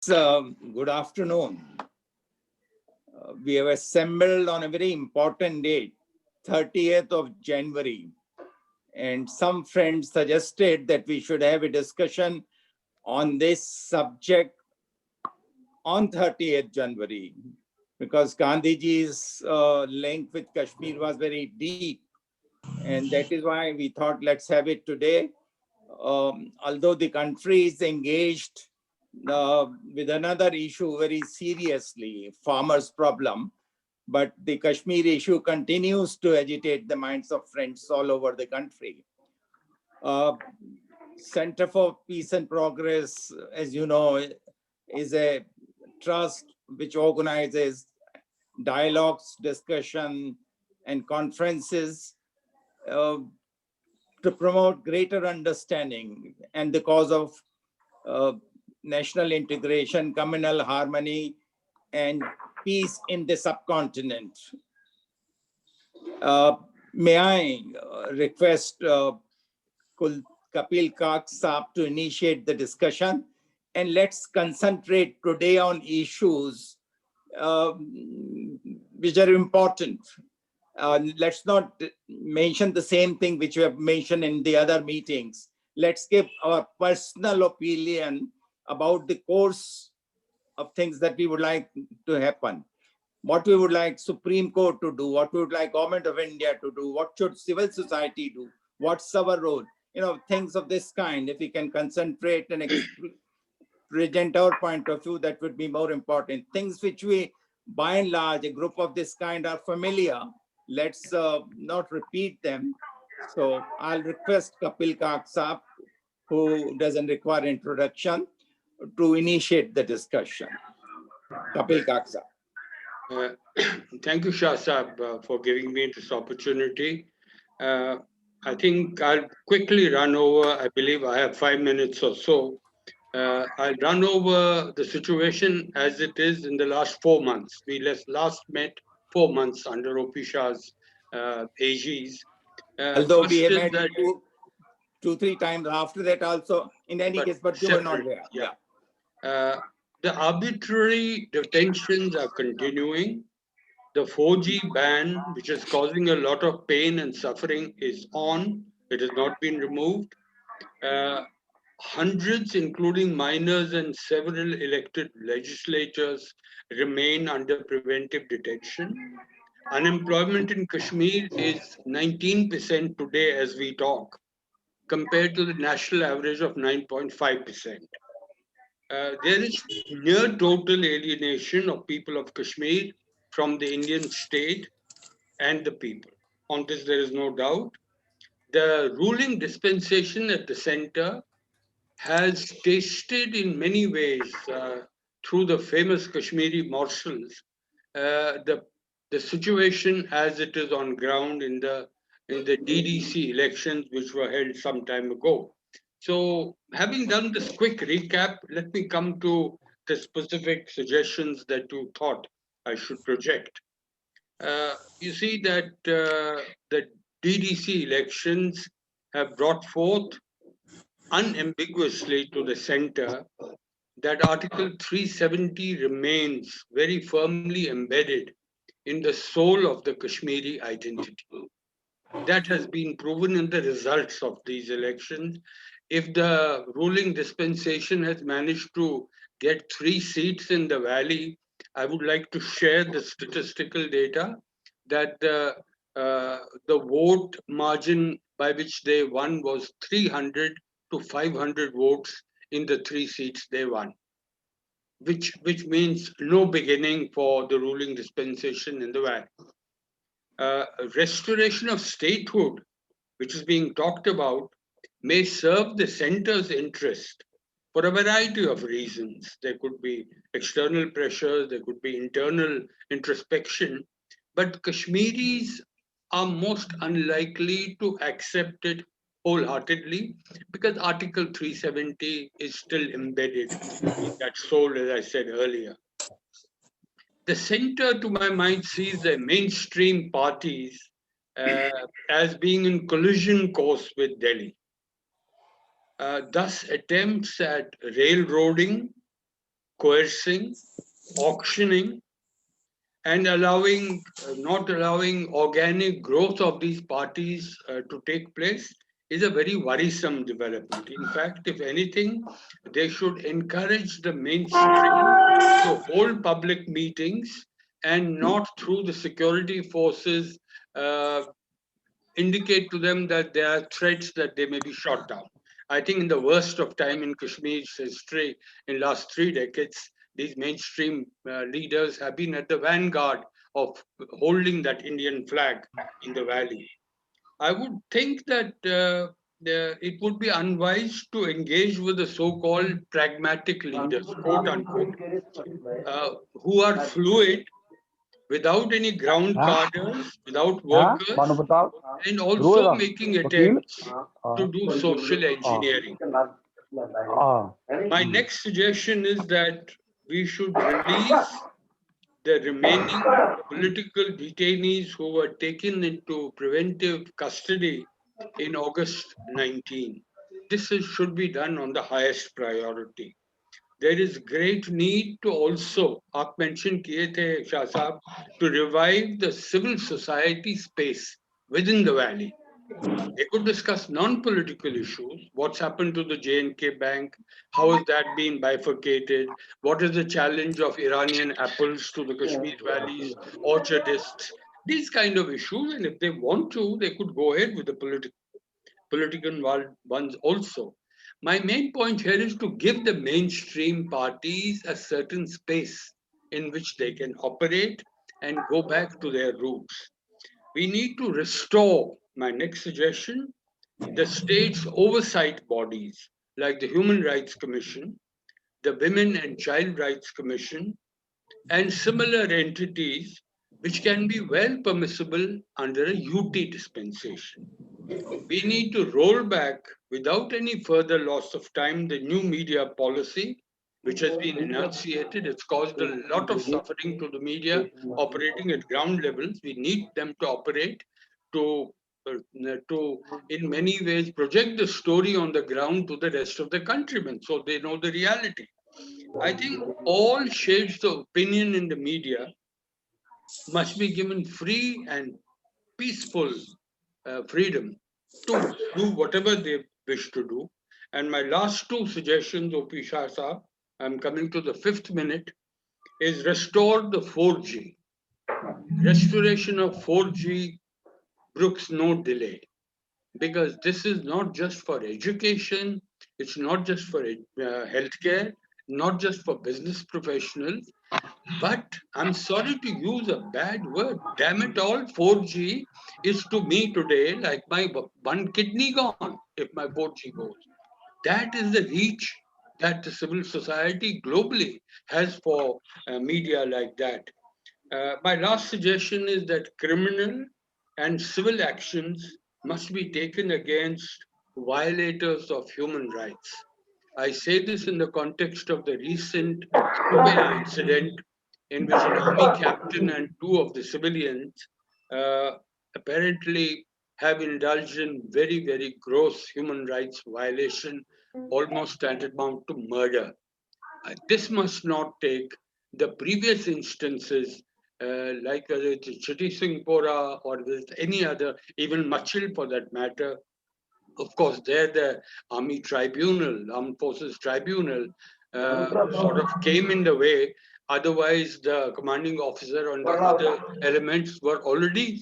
Good afternoon. We have assembled on a very important date, 30th of January. And some friends suggested that we should have a discussion on this subject on 30th January, because Gandhiji's link with Kashmir was very deep. And that is why we thought, let's have it today. Although the country is engaged with another issue very seriously, farmers' problem, but the Kashmir issue continues to agitate the minds of friends all over the country. Center for Peace and Progress, as you know, is a trust which organizes dialogues, discussion, and conferences to promote greater understanding and the cause of national integration, communal harmony, and peace in the subcontinent. May I request Kapil Kak Saab to initiate the discussion, and let's concentrate today on issues which are important. Let's not mention the same thing which we have mentioned in the other meetings. Let's give our personal opinion about the course of things that we would like to happen. What we would like Supreme Court to do, what we would like Government of India to do, what should civil society do, what's our role, things of this kind. If we can concentrate and present our point of view, that would be more important. Things which we, by and large, a group of this kind are familiar. Let's not repeat them. So I'll request Kapil Kak Saab, who doesn't require introduction, to initiate the discussion. Kapil Kak Saab. Thank you, Shah Saab, for giving me this opportunity. I think I'll quickly run over, I believe I have 5 minutes or so. I'll run over the situation as it is in the last 4 months. We last met 4 months under OP Shah's AGs. Although we have met two, 3 times after that also, in any case, but you were not there. Yeah. The arbitrary detentions are continuing. The 4G ban, which is causing a lot of pain and suffering, is on. It has not been removed. Hundreds, including minors and several elected legislators, remain under preventive detention. Unemployment in Kashmir is 19% today as we talk, compared to the national average of 9.5%. There is near total alienation of people of Kashmir from the Indian state and the people. On this, there is no doubt. The ruling dispensation at the center has tasted in many ways through the famous Kashmiri marshals the situation as it is on ground in the DDC elections, which were held some time ago. So, having done this quick recap, let me come to the specific suggestions that you thought I should project. You see that the DDC elections have brought forth unambiguously to the center that Article 370 remains very firmly embedded in the soul of the Kashmiri identity. That has been proven in the results of these elections. If the ruling dispensation has managed to get 3 seats in the valley, I would like to share the statistical data that the vote margin by which they won was 300 to 500 votes in the 3 seats they won, which means no beginning for the ruling dispensation in the valley. Restoration of statehood, which is being talked about, may serve the center's interest for a variety of reasons. There could be external pressures, there could be internal introspection, but Kashmiris are most unlikely to accept it wholeheartedly because Article 370 is still embedded in that soul, as I said earlier. The center, to my mind, sees the mainstream parties as being in collision course with Delhi. Thus, attempts at railroading coercing, auctioning, and not allowing organic growth of these parties to take place is a very worrisome development. In fact, if anything, they should encourage the mainstream to hold public meetings and not through the security forces uh, indicate to them that there are threats that they may be shot down. I think in the worst of time in Kashmir's history, in last 3 decades, these mainstream leaders have been at the vanguard of holding that Indian flag in the valley. I would think that it would be unwise to engage with the so-called pragmatic leaders, quote unquote, who are fluid without any ground cadres, without workers, मानो बताओ and रोएगा also making वकील attempts to do social engineering. My हाँ next suggestion is that we should release the remaining political detainees who were taken into preventive custody in August 19. Should be done on the highest priority. There is great need to also, आप mention किए थे शाह साहब, to revive the civil society space within the valley. They could discuss non-political issues. What's happened to the J&K Bank? How has that been bifurcated? What is the challenge of Iranian apples to the Kashmir Valley's orchardists? These kind of issues. And if they want to, they could go ahead with the political ones also. My main point here is to give the mainstream parties a certain space in which they can operate and go back to their roots. We need to restore, my next suggestion, the state's oversight bodies like the Human Rights Commission, the Women and Child Rights Commission, and similar entities which can be well permissible under a UT dispensation. We need to roll back without any further loss of time the new media policy which has been enunciated. It's caused a lot of suffering to the media operating at ground levels. We need them to operate to, in many ways, project the story on the ground to the rest of the countrymen so they know the reality. I think all shades of opinion in the media must be given free and peaceful freedom to do whatever they wish to do. And my last two suggestions, O.P. Shah Saab, I'm coming to the 5th minute, is restore the 4G. Restoration of 4G brooks no delay, because this is not just for education, it's not just for healthcare, not just for business professionals, but I'm sorry to use a bad word. Damn it all, 4G is to me today like my one kidney gone if my 4G goes. That is the reach that the civil society globally has for media like that. My last suggestion is that criminal and civil actions must be taken against violators of human rights. I say this in the context of the recent Subaya incident in which an army captain and two of the civilians uh, apparently have indulged in very, very gross human rights violation, almost tantamount to murder. This must not take the previous instances, like whether it's Chitty Singhpora or with any other, even Machil for that matter. Of course, there the Army Tribunal, Armed Forces Tribunal, sort of came in the way. Otherwise, the commanding officer and the other elements were already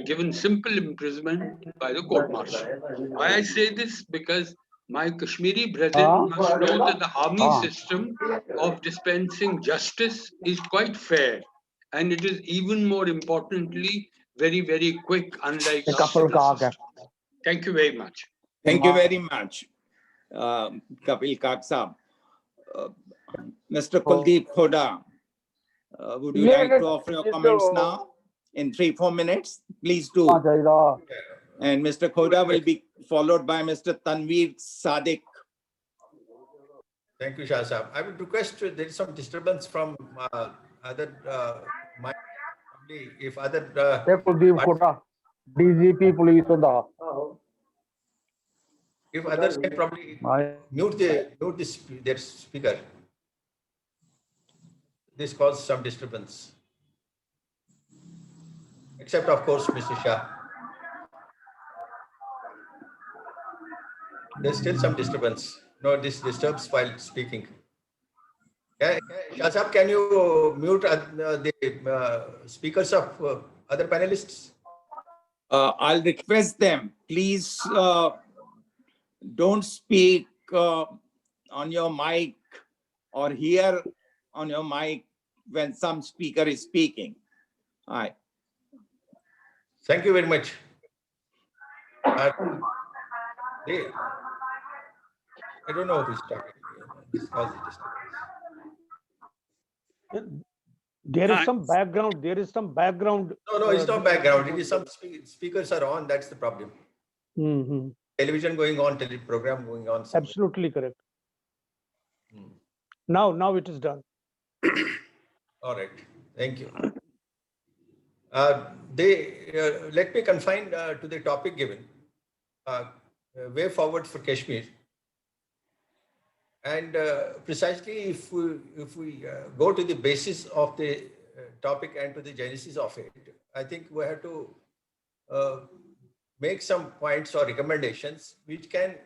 given simple imprisonment by the court martial. Why I say this? Because my Kashmiri brethren must know that the army system of dispensing justice is quite fair. And it is even more importantly, very, very quick, unlike our civil system. Thank you very much. Thank you very much, Kapil Kak Saab. Mr. Kuldeep Khoda, would you like to offer your comments now in 3-4 minutes? Please do. And Mr. Khoda will be followed by Mr. Tanveer Sadiq. Thank you, Shah Saab. I would request, there is some disturbance from other, if other... Kuldeep Khoda, DGP police da. If others can probably mute their speaker. this caused some disturbance. Except, of course, Mr. Shah. There's still some disturbance. No, this disturbs while speaking. Shah Sahab, can you mute the speakers of other panelists? I'll request them, please don't speak on your mic or hear on your mic when some speaker is speaking. Hi. Thank you very much. I don't know who's talking. This causes disturbance. There is some background. There is some background. No, it's not background. It is some speakers are on. That's the problem. Mhm. Television going on, program going on. somewhere. Absolutely correct. Hmm. Now it is done. All right. Thank you. Let me confine to the topic given. Way forward for Kashmir. And precisely if we go to the basis of the topic and to the genesis of it, I think we have to make some points or recommendations which can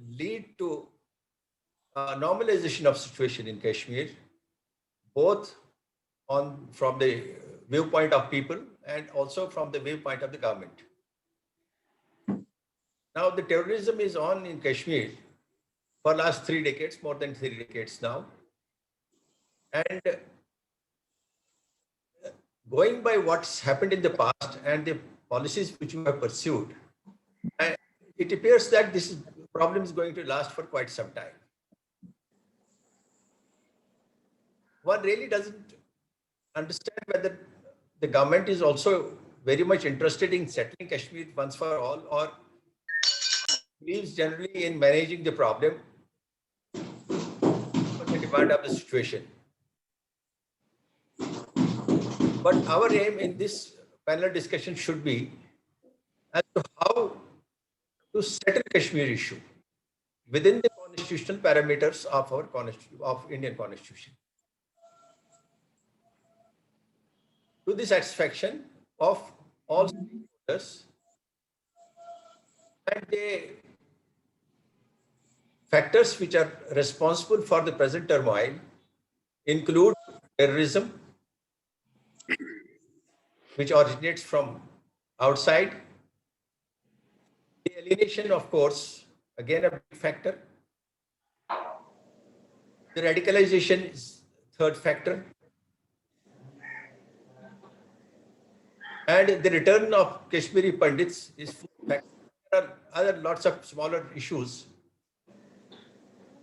lead to normalization of situation in Kashmir, both from the viewpoint of people and also from the viewpoint of the government. Now, the terrorism is on in Kashmir for last 3 decades, more than 3 decades now. And going by what's happened in the past and the policies which we have pursued, it appears that this problem is going to last for quite some time. One really doesn't understand whether the government is also very much interested in settling Kashmir once for all, or believes generally in managing the problem for the demand of the situation. But our aim in this panel discussion should be as to how to settle Kashmir issue within the constitutional parameters of our Indian Constitution, to the satisfaction of all stakeholders. And the factors which are responsible for the present turmoil include terrorism, which originates from outside, the alienation, of course, again a big factor. The radicalization is third factor. And the return of Kashmiri Pandits is fourth factor. There are other lots of smaller issues.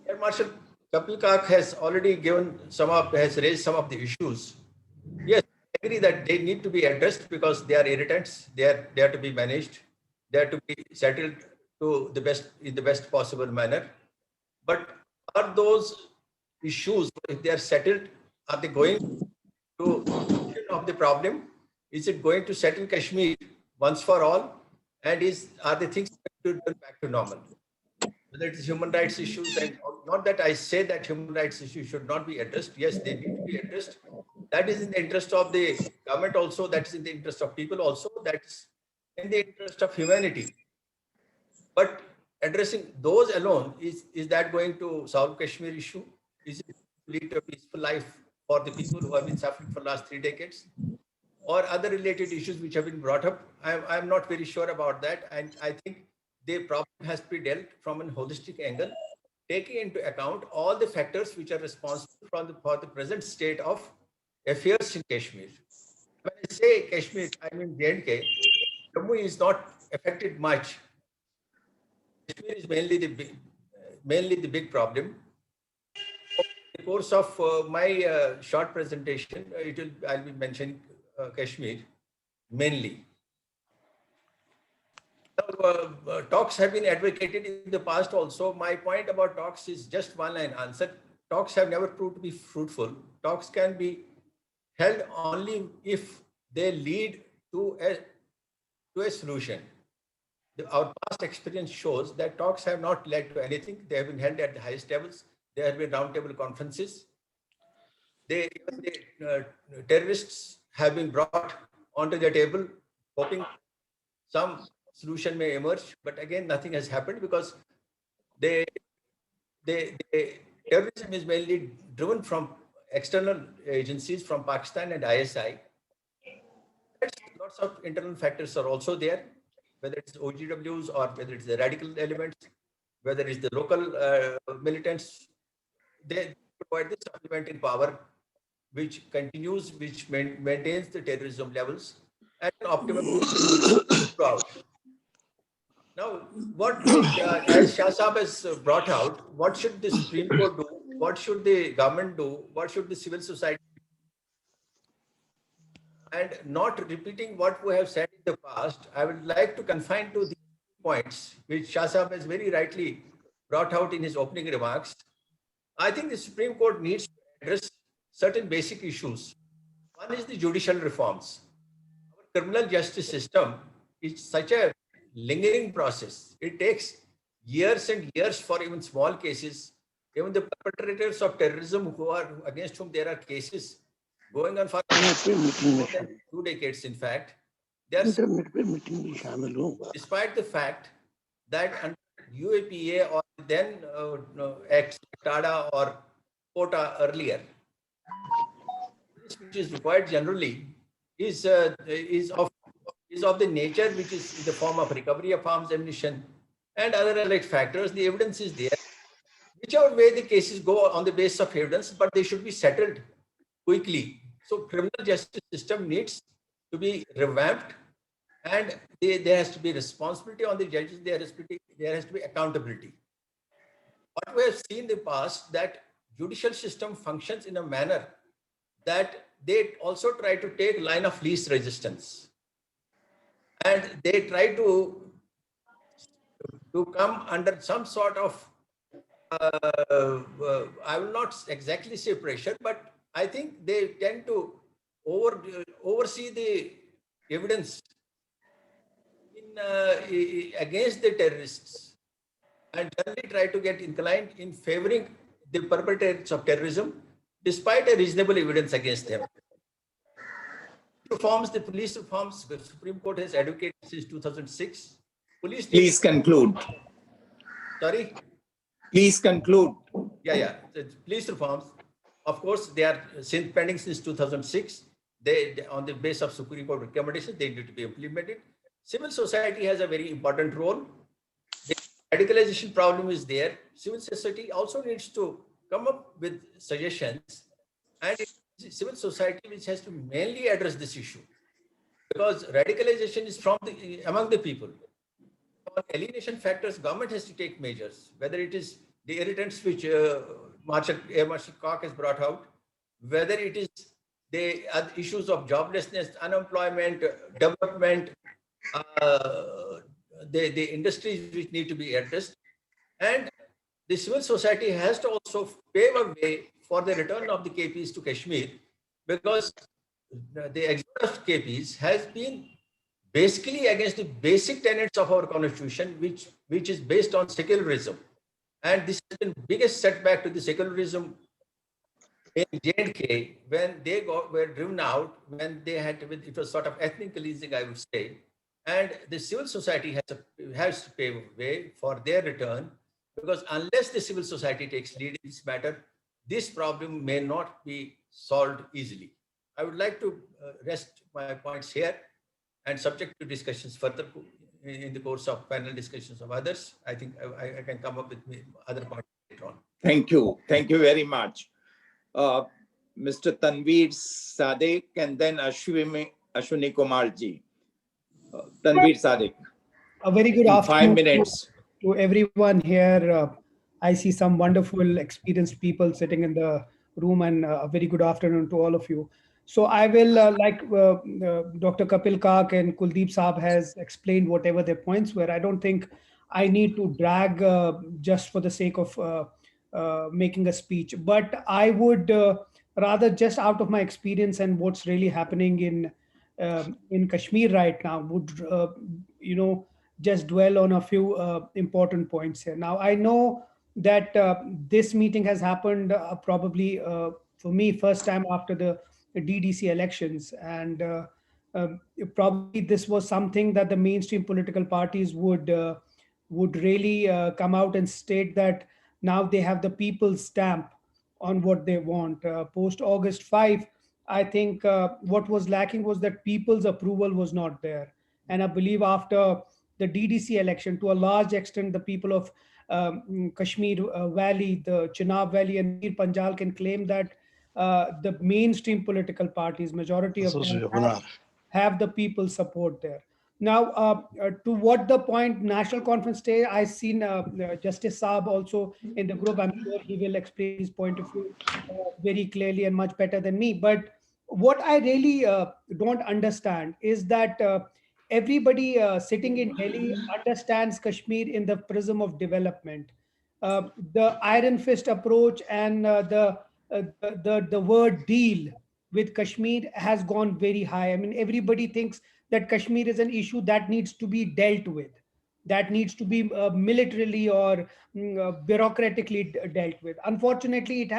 Air Marshal Kapil Kak has already has raised some of the issues. Yes, I agree that they need to be addressed because they are irritants. They are to be managed. They are to be settled in the best possible manner. But are those issues, if they are settled, are they going to the solution of the problem? Is it going to settle Kashmir once for all? And are the things going to turn back to normal? Whether it is human rights issues, and not that I say that human rights issues should not be addressed. Yes, they need to be addressed. That is in the interest of the government also. That is in the interest of people also. That is in the interest of humanity. But addressing those alone, is that going to solve Kashmir issue? Is it lead to a peaceful life for the people who have been suffering for the last 3 decades? Or other related issues which have been brought up? I'm not very sure about that. And I think the problem has to be dealt from a holistic angle, taking into account all the factors which are responsible for the present state of affairs in Kashmir. When I say Kashmir, I mean J&K. Jammu is not affected much. Kashmir is mainly the big problem. In the course of my short presentation, I'll be mentioning Kashmir mainly. Now, talks have been advocated in the past also. My point about talks is just one line answer. Talks have never proved to be fruitful. Talks can be held only if they lead to a solution. Our past experience shows that talks have not led to anything. They have been held at the highest levels. There have been roundtable conferences. even the terrorists have been brought onto the table, hoping some solution may emerge. But again, nothing has happened because they, terrorism is mainly driven from external agencies, from Pakistan and ISI. Lots of internal factors are also there, whether it's OGWs or whether it's the radical elements, whether it's the local militants. They provide the supplementing power which continues, which maintains the terrorism levels at an optimum throughout. Now, what as Shah Saab has brought out, what should the Supreme Court do? What should the government do? What should the civil society? And not repeating what we have said in the past, I would like to confine to these points, which Shah Saab has very rightly brought out in his opening remarks. I think the Supreme Court needs to address certain basic issues. One is the judicial reforms. Our criminal justice system is such a lingering process. It takes years and years for even small cases. Even the perpetrators of terrorism against whom there are cases going on for more than 2 decades, in fact, they are, despite the fact that under UAPA or then Act TADA or POTA earlier, which is required generally is of the nature which is in the form of recovery of arms, ammunition, and other alleged factors. The evidence is there. Whichever way the cases go on the basis of evidence, but they should be settled quickly. So criminal justice system needs to be revamped, and there has to be responsibility on the judges. There has to be accountability. What we have seen in the past, that judicial system functions in a manner that they also try to take line of least resistance, and they try to come under some sort of I will not exactly say pressure, but I think they tend to oversee the evidence against the terrorists, and generally try to get inclined in favoring the perpetrators of terrorism, despite a reasonable evidence against them. Reforms, the police reforms, the Supreme Court has advocated since 2006. Please conclude. Sorry? Please conclude. Yeah. The police reforms, of course, they are pending since 2006. They, on the basis of Supreme Court recommendations, they need to be implemented. Civil society has a very important role. The radicalization problem is there. Civil society also needs to come up with suggestions, and it's civil society which has to mainly address this issue, because radicalization is among the people. On alienation factors, government has to take measures, whether it is the irritants which Air Marshal Koch has brought out, whether it is the issues of joblessness, unemployment, development, the industries which need to be addressed. And the civil society has to also pave a way for the return of the KPs to Kashmir, because the exodus of KPs has been basically against the basic tenets of our constitution, which is based on secularism. And this has been the biggest setback to the secularism in J&K, when they were driven out, when they had to, it was sort of ethnic cleansing, I would say. And the civil society has to pave a way for their return, because unless the civil society takes lead in this matter, this problem may not be solved easily. I would like to rest my points here, and subject to discussions further in the course of panel discussions of others. I think I can come up with other points later on. Thank you. Thank you very much. Mr. Tanveer Sadiq and then Ashwini Kumarji. Tanveer Sadiq. A very good afternoon 5 minutes. to everyone here. I see some wonderful, experienced people sitting in the room, and a very good afternoon to all of you. So I will, Dr. Kapil Kak and Kuldeep Saab has explained whatever their points were. I don't think I need to drag just for the sake of making a speech, but I would rather, just out of my experience and what's really happening in Kashmir right now, would just dwell on a few important points here. Now, I know that this meeting has happened probably for me, first time after the DDC elections. And probably this was something that the mainstream political parties would really come out and state that now they have the people's stamp on what they want. Post August 5, I think what was lacking was that people's approval was not there. And I believe after the DDC election, to a large extent, the people of Kashmir Valley, the Chenab Valley, and Mir Panjal can claim that the mainstream political parties, majority of them have the people's support there. Now, to what the point National Conference Day, I seen Justice Saab also in the group. I'm sure he will explain his point of view very clearly and much better than me. But what I really don't understand is that everybody sitting in Delhi understands Kashmir in the prism of development. The iron fist approach and the word deal with Kashmir has gone very high. I mean, everybody thinks that Kashmir is an issue that needs to be dealt with, that needs to be militarily or bureaucratically dealt with. Unfortunately,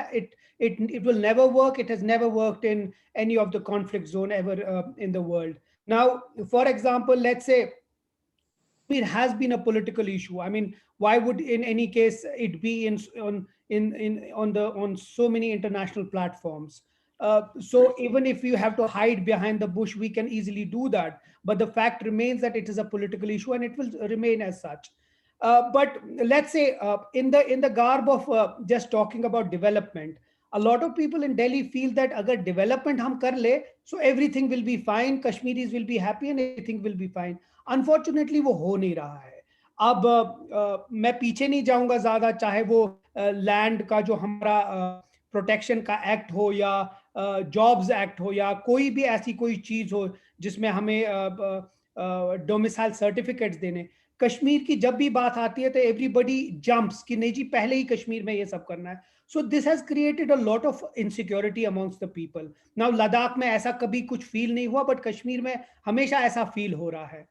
it will never work. It has never worked in any of the conflict zone ever in the world. Now, for example, let's say it has been a political issue. I mean, why would in any case it be on so many international platforms? So even if you have to hide behind the bush, we can easily do that. But the fact remains that it is a political issue and it will remain as such. But let's say in the garb of just talking about development, a lot of people in Delhi feel that agar development hum kar le, so everything will be fine, Kashmiris will be happy and everything will be fine. Unfortunately वो हो नहीं रहा है. अब मैं पीछे नहीं जाऊंगा ज्यादा, चाहे वो लैंड का जो हमारा प्रोटेक्शन का एक्ट हो या जॉब्स एक्ट हो या कोई भी ऐसी कोई चीज हो जिसमें हमें डोमिसाइल सर्टिफिकेट्स देने. कश्मीर की जब भी बात आती है तो एवरीबडी जंप्स कि नहीं जी पहले ही कश्मीर में ये सब करना है. So this has created a lot of insecurity amongst the people. Now Ladakh में ऐसा कभी कुछ फील नहीं हुआ, बट कश्मीर में हमेशा ऐसा फील हो रहा है.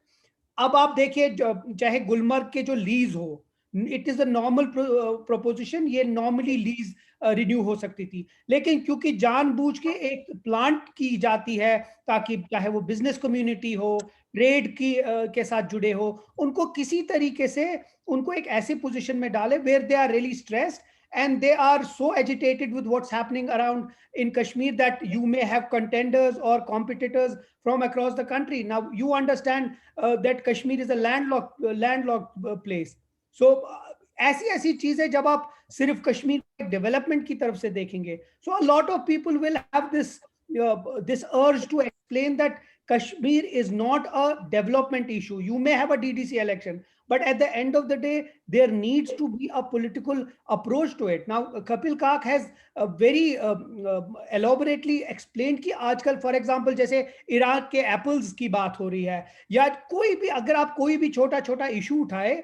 अब आप देखिए, चाहे गुलमर्ग के जो लीज हो, it is a normal proposition, ये नॉर्मली लीज रिन्यू हो सकती थी, लेकिन क्योंकि जानबूझ के एक प्लांट की जाती है ताकि चाहे वो बिजनेस कम्युनिटी हो, ट्रेड की के साथ जुड़े हो, उनको किसी तरीके से उनको एक ऐसे पोजीशन में डाले where they are really stressed and they are so agitated with what's happening around in Kashmir that you may have contenders or competitors from across the country. Now you understand that Kashmir is a landlocked place. So ऐसी चीजें जब आप सिर्फ Kashmir development की तरफ से देखेंगे, so a lot of people will have this urge to explain that Kashmir is not a development issue. You may have a DDC election, but at the end of the day, there needs to be a political approach to it. Now, Kapil Kak has very elaborately explained कि आजकल, for example, जैसे Iraq के apples की बात हो रही है, या कोई भी अगर आप कोई भी छोटा इशू उठाए,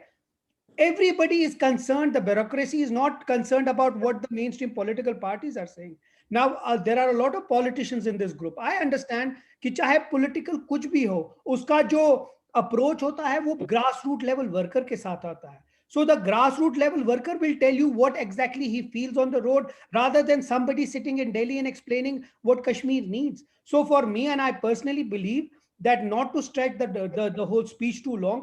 everybody is concerned. The bureaucracy is not concerned about what the mainstream political parties are saying. Now, there are a lot of politicians in this group. I understand कि चाहे political कुछ भी हो, उसका जो approach होता है वो grassroots level worker के साथ आता है. So the grassroots level worker will tell you what exactly he feels on the road, rather than somebody sitting in Delhi and explaining what Kashmir needs. So for me, and I personally believe that, not to stretch the whole speech too long,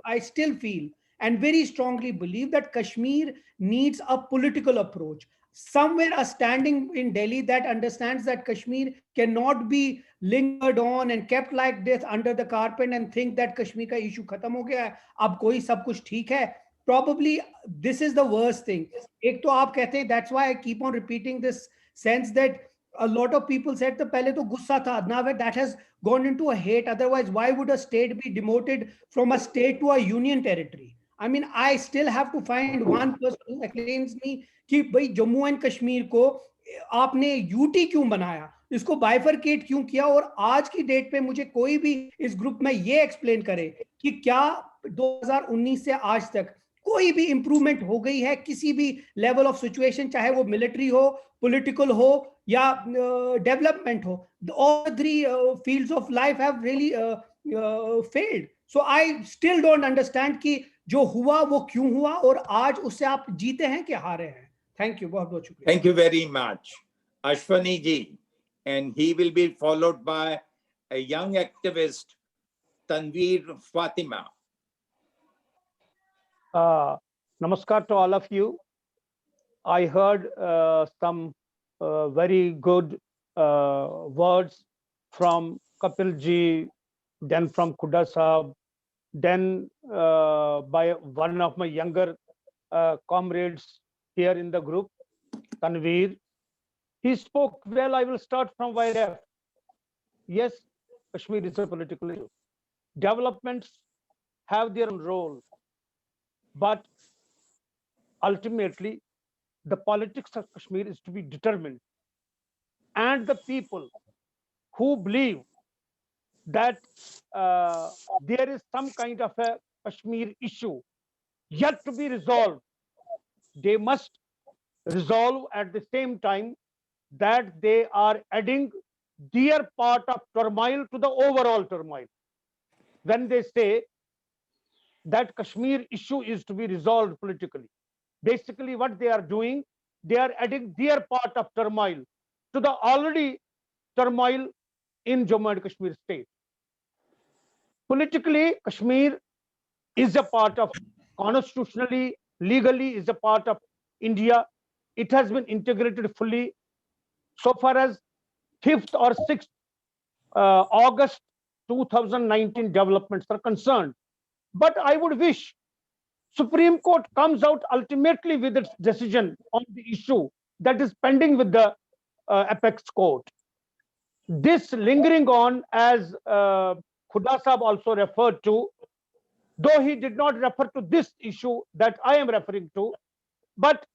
I still feel and very strongly believe that Kashmir needs a political approach. Somewhere a standing in Delhi that understands that Kashmir cannot be lingered on and kept like this under the carpet and think that Kashmir ka issue khatam ho gaya hai, ab koi sab kuch theek hai. Probably this is the worst thing. Ek to aap kehte hain, that's why I keep on repeating this sense that a lot of people said that pehle to gussa tha, now that has gone into a hate. Otherwise, why would a state be demoted from a state to a union territory? I mean, I still have to find one person who explains me कि भाई Jammu and Kashmir को आपने UT क्यों बनाया, इसको bifurcate क्यों किया, और आज की डेट पे मुझे कोई भी इस ग्रुप में ये एक्सप्लेन करे कि क्या 2019 से आज तक कोई भी इंप्रूवमेंट हो गई है किसी भी लेवल ऑफ सिचुएशन, चाहे वो मिलिट्री हो, पॉलिटिकल हो या डेवलपमेंट हो. All three fields of life have really failed. So I still don't understand कि जो हुआ वो क्यों हुआ और आज उससे आप जीते हैं कि हारे हैं. थैंक यू, बहुत बहुत शुक्रिया. Thank you very much. Ashwani ji, and he will be followed by a young activist, Tanveer Fatima. Namaskar to all of you. I heard some very good words from Kapil ji, then from Khuda Sahab, then by one of my younger comrades here in the group, Tanveer. He spoke well. I will start from where I left. Yes, Kashmir is a political issue. Developments have their own role, but ultimately, the politics of Kashmir is to be determined. And the people who believe that there is some kind of a Kashmir issue yet to be resolved, they must resolve at the same time that they are adding their part of turmoil to the overall turmoil. When they say that Kashmir issue is to be resolved politically, basically what they are doing, they are adding their part of turmoil to the already turmoil in Jammu and Kashmir state. Politically, Kashmir is a part of, constitutionally, legally is a part of India. It has been integrated fully. So far as 5th or 6th August 2019 developments are concerned. But I would wish Supreme Court comes out ultimately with its decision on the issue that is pending with the apex court. This lingering on, as Khuda Sahab also referred to, though he did not refer to this issue that I am referring to, but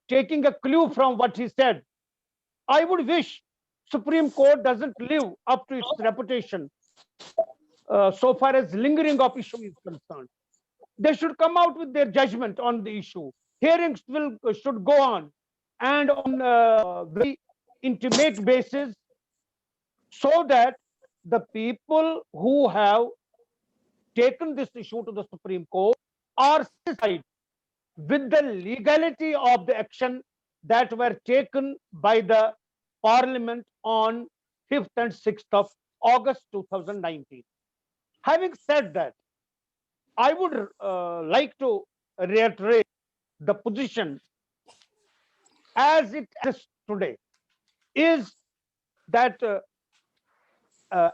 taking a clue from what he said, I would wish Supreme Court doesn't live up to its reputation so far as lingering of issue is concerned. They should come out with their judgment on the issue. Hearings should go on, and on a very intimate basis, so that the people who have taken this issue to the Supreme Court are satisfied with the legality of the action that were taken by the Parliament on 5th and 6th of August 2019. Having said that, I would like to reiterate the position as it is today, is that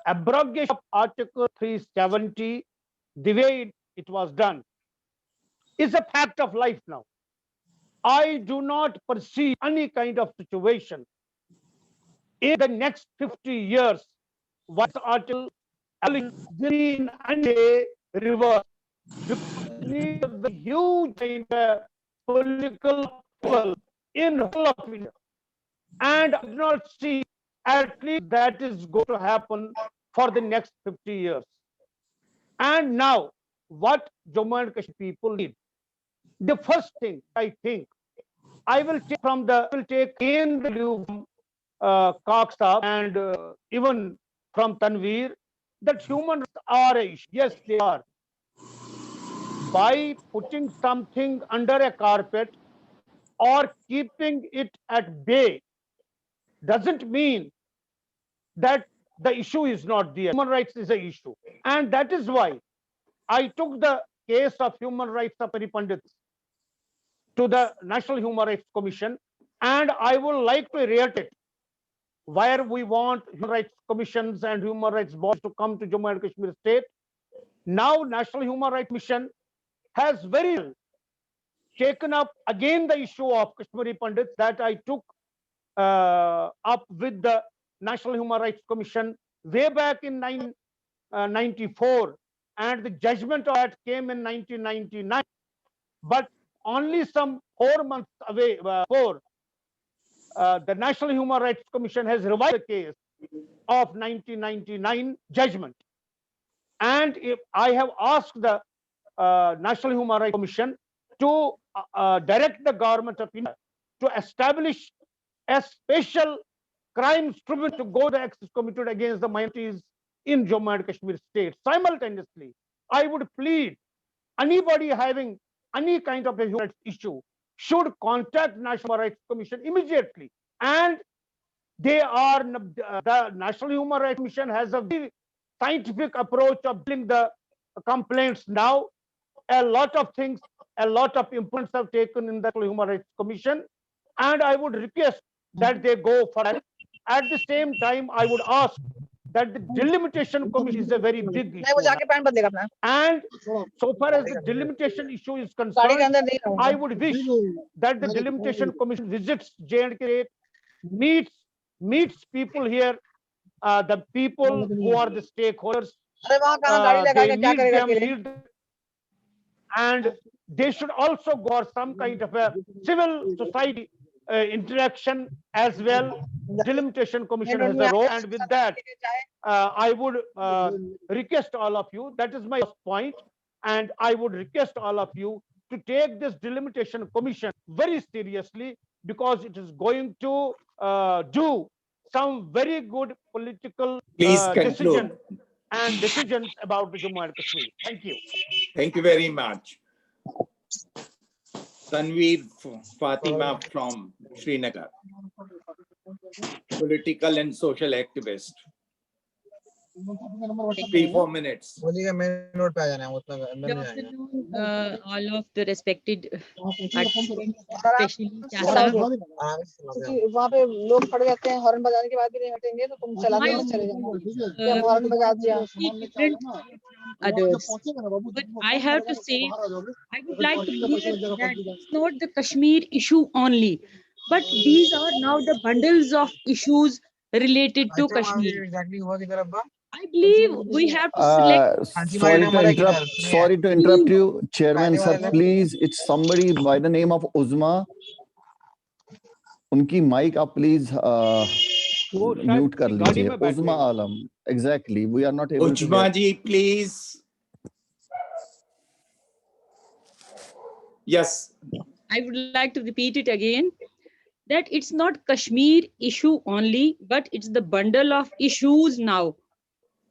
abrogation of Article 370, the way it was done, is a fact of life now. I do not perceive any kind of situation in the next 50 years what Article in any reverse, because the huge political struggle in whole of India, and I do not see at least that is going to happen for the next 50 years. And now, what Jammu and Kashmir people need, the first thing I think, I will take from the in the view from Kak Sahab and even from Tanveer, that human rights are a issue. Yes, they are. By putting something under a carpet or keeping it at bay doesn't mean that the issue is not there. Human rights is an issue. And that is why I took the case of human rights of Peri Pandits to the National Human Rights Commission, and I would like to reiterate where we want human rights commissions and human rights bodies to come to Jammu and Kashmir state. Now, National Human Rights Commission has very well taken up again the issue of Kashmiri Pandits that I took up with the National Human Rights Commission way back in 1994, and the judgment of that came in 1999. But only some 4 months away before, the National Human Rights Commission has revised the case of 1999 judgment. And if I have asked the National Human Rights Commission to direct the government of India to establish a special crimes tribunal to go the acts committed against the minorities in Jammu and Kashmir state. Simultaneously, I would plead anybody having any kind of a human rights issue should contact National Human Rights Commission immediately and the National Human Rights Commission has a very scientific approach of dealing the complaints now. A lot of things, a lot of improvements have taken in the Human Rights Commission, and I would request that they go for it. At the same time, I would ask that the delimitation commission is a very big नहीं वो issue. जाके pant बदलेगा अपना And so far as the delimitation issue is गाड़ी के concerned, अंदर नहीं I रहूंगा would wish that the delimitation commission visits J&K, meets people here, the people who are the stakeholders. अरे वहाँ कहाँ गाड़ी लगा They के क्या meet करेगा them, अकेले and they should also go for some kind of a civil society interaction as well. Delimitation commission has a role, and with that, I would request all of you, that is my point, and I would request all of you to take this delimitation commission very seriously, because it is going to do some very good political Please conclude. decisions about the Jammu and Kashmir. Thank you. Thank you very much. Tanveer Fatima from Srinagar, political and social activist. 3-4 minutes. बोलिएगा main road पे आ जाना है उतना अंदर Good नहीं आएगा afternoon, all of the respected participants, especially Chasa. क्योंकि वहाँ पे लोग खड़े रहते हैं हॉर्न बजाने के बाद भी नहीं हटेंगे तो तुम चलाते हुए चले जाना कि हम हॉर्न बजा दिया Different others. But I have to say, I would like to clear that it's not the Kashmir issue only, but these are now the bundles of issues related to Kashmir. Exactly हुआ की तरफ बा I believe we have to select. Sorry to interrupt you, Chairman sir. Please, it's somebody by the name of Uzma. उनकी mic आप please वो शायद mute कर किसी गाड़ी लीजिए. में बैठ Uzma गए। Alam. Exactly. We are not able to Ujma get. ji, please. Yes. I would like to repeat it again, that it's not Kashmir issue only, but it's the bundle of issues now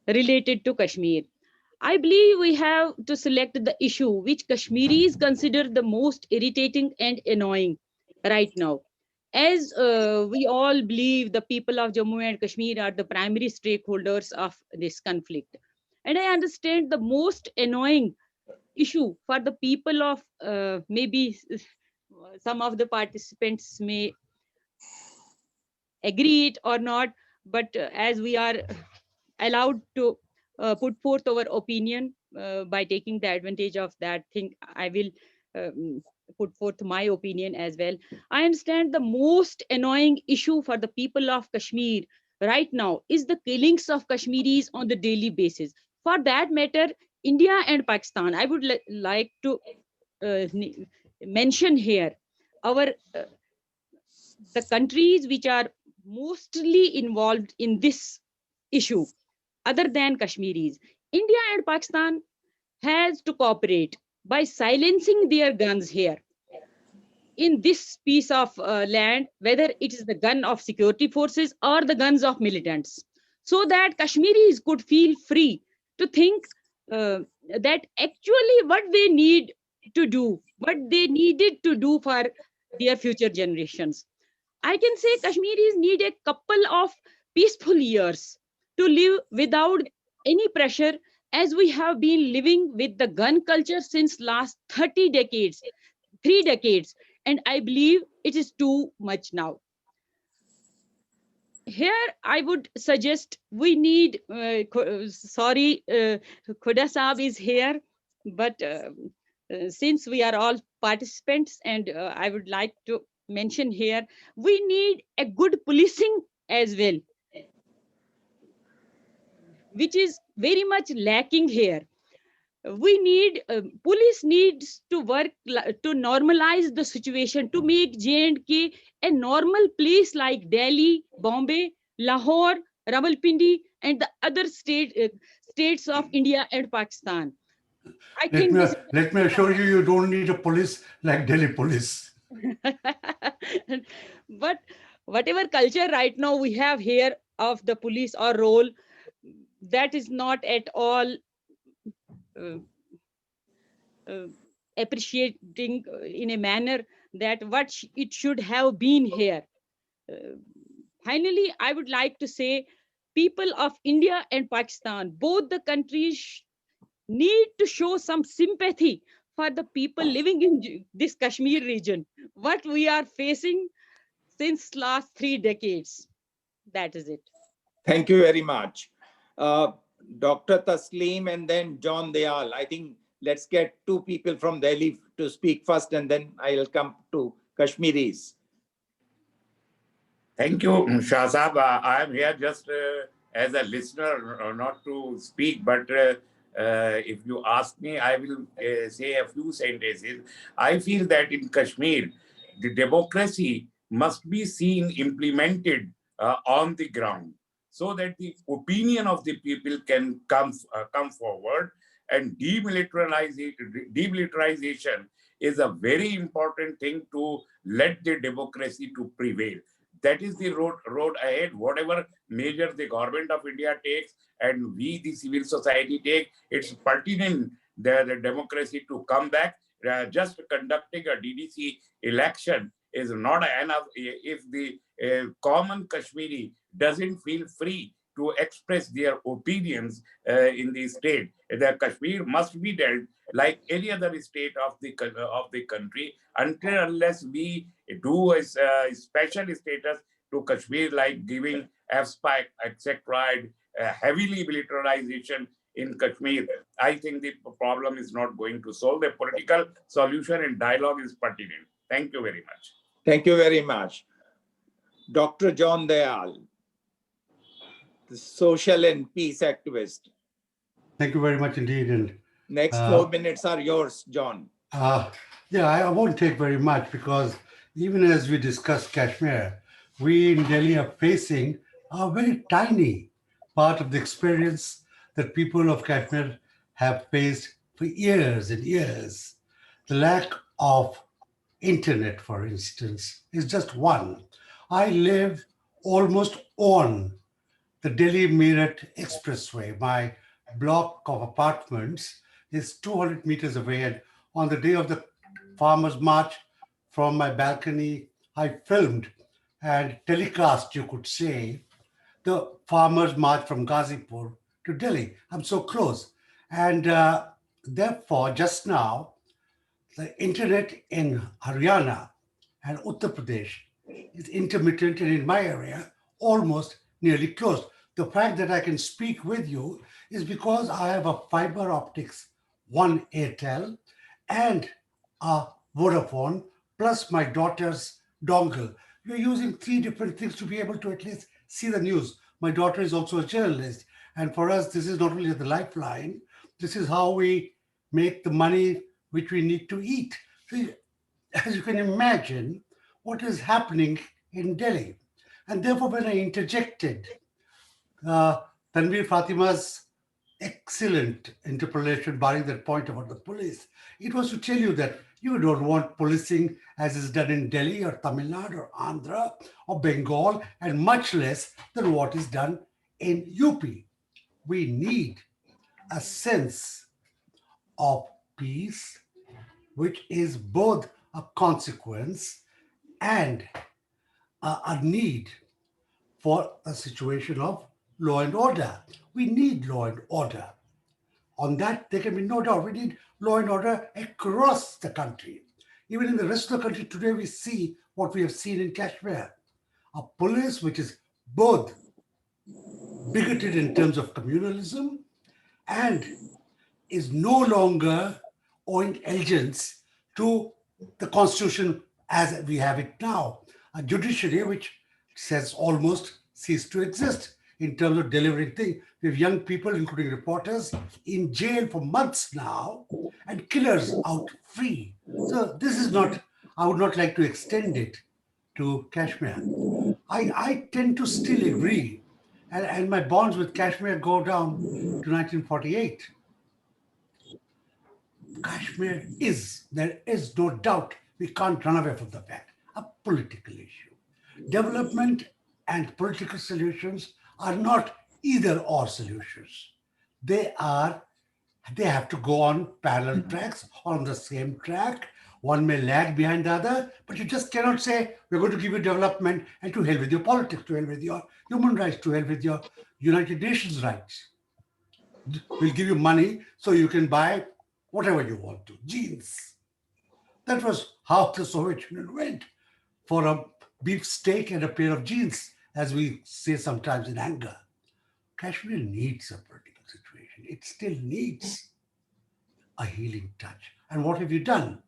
related to Kashmir. I believe we have to select the issue which Kashmiris consider the most irritating and annoying right now. As we all believe the people of Jammu and Kashmir are the primary stakeholders of this conflict. And I understand the most annoying issue for the people of maybe some of the participants may agree it or not, but as we are allowed to put forth our opinion by taking the advantage of that thing, I will put forth my opinion as well. I understand the most annoying issue for the people of Kashmir right now is the killings of Kashmiris on the daily basis. For that matter, India and Pakistan, I would like to mention here our the countries which are mostly involved in this issue other than Kashmiris. India and Pakistan has to cooperate by silencing their guns here in this piece of land, whether it is the gun of security forces or the guns of militants, so that Kashmiris could feel free to think that actually what they need to do, what they needed to do for their future generations. I can say Kashmiris need a couple of peaceful years to live without any pressure, as we have been living with the gun culture since last 30 decades, 3 decades, and I believe it is too much now. Here I would suggest we need, sorry, Khuda Saab is here, but since we are all participants, and I would like to mention here, we need a good policing as well, which is very much lacking here. We need, police needs to work to normalize the situation, to make J&K a normal place like Delhi, Bombay, Lahore, Rawalpindi, and the other states of India and Pakistan. I think Let me assure you, you don't need a police like Delhi police. But whatever culture right now we have here of the police or role, that is not at all appreciating in a manner that what it should have been here. finally, I would like to say, people of India and Pakistan, both the countries need to show some sympathy for the people living in this Kashmir region, what we are facing since last 3 decades. That is it. Thank you very much. Uh, Dr. Tasleem and then John Dayal. I think let's get two people from Delhi to speak first, and then I'll come to Kashmiris. Thank you, Shah Saab. I am here just as a listener, not to speak, but if you ask me, I will say a few sentences. I feel that in Kashmir, the democracy must be seen implemented on the ground so that the opinion of the people can come forward, and demilitarization is a very important thing to let the democracy to prevail. That is the road ahead. Whatever measure the government of India takes and we, the civil society, take, it's pertinent the democracy to come back. Just conducting a DDC election is not enough if the common Kashmiri doesn't feel free to express their opinions in the state. The Kashmir must be dealt like any other state of the country until unless we do a special status to Kashmir, like giving FSPAC, etc., heavily militarization in Kashmir. I think the problem is not going to solve. The political solution and dialogue is pertinent. Thank you very much. Thank you very much. Dr. John Dayal, the social and peace activist. Thank you very much indeed. And next 4 minutes are yours, John. Yeah, I won't take very much, because even as we discuss Kashmir, we in Delhi are facing a very tiny part of the experience that people of Kashmir have faced for years and years. The lack of internet, for instance, is just one. I live almost on the Delhi-Meerut Expressway. My block of apartments is 200 meters away, and on the day of the Farmers' March, from my balcony, I filmed and telecast, you could say, the Farmers' March from Ghazipur to Delhi. I'm so close. And therefore, just now, the internet in Haryana and Uttar Pradesh is intermittent, and in my area, almost nearly closed. The fact that I can speak with you is because I have a fiber optics, one Airtel, and a Vodafone, plus my daughter's dongle. We're using 3 different things to be able to at least see the news. My daughter is also a journalist, and for us, this is not only the lifeline, this is how we make the money which we need to eat. So, as you can imagine, what is happening in Delhi. And therefore, when I interjected Tanveer Fatima's excellent interpolation, barring that point about the police, it was to tell you that you don't want policing as is done in Delhi or Tamil Nadu or Andhra or Bengal, and much less than what is done in UP. We need a sense of peace, which is both a consequence and a need for a situation of law and order. We need law and order. On that, there can be no doubt. We need law and order across the country. Even in the rest of the country today, we see what we have seen in Kashmir. A police which is both bigoted in terms of communalism and is no longer owing allegiance to the constitution as we have it now. A judiciary which has almost ceased to exist in terms of delivering things. We have young people, including reporters, in jail for months now, and killers out free. So this is not, I would not like to extend it to Kashmir. I tend to still agree, and my bonds with Kashmir go down to 1948. Kashmir is, there is no doubt, we can't run away from the fact, a political issue. Development and political solutions are not either or solutions. They have to go on parallel tracks, on the same track, One may lag behind the other, but you just cannot say, we're going to give you development and to hell with your politics, to hell with your human rights, to hell with your United Nations rights. We'll give you money so you can buy whatever you want to, jeans. That was how the Soviet Union went, for a beef steak and a pair of jeans, as we say sometimes in anger. Kashmir needs a political situation. It still needs a healing touch. And what have you done?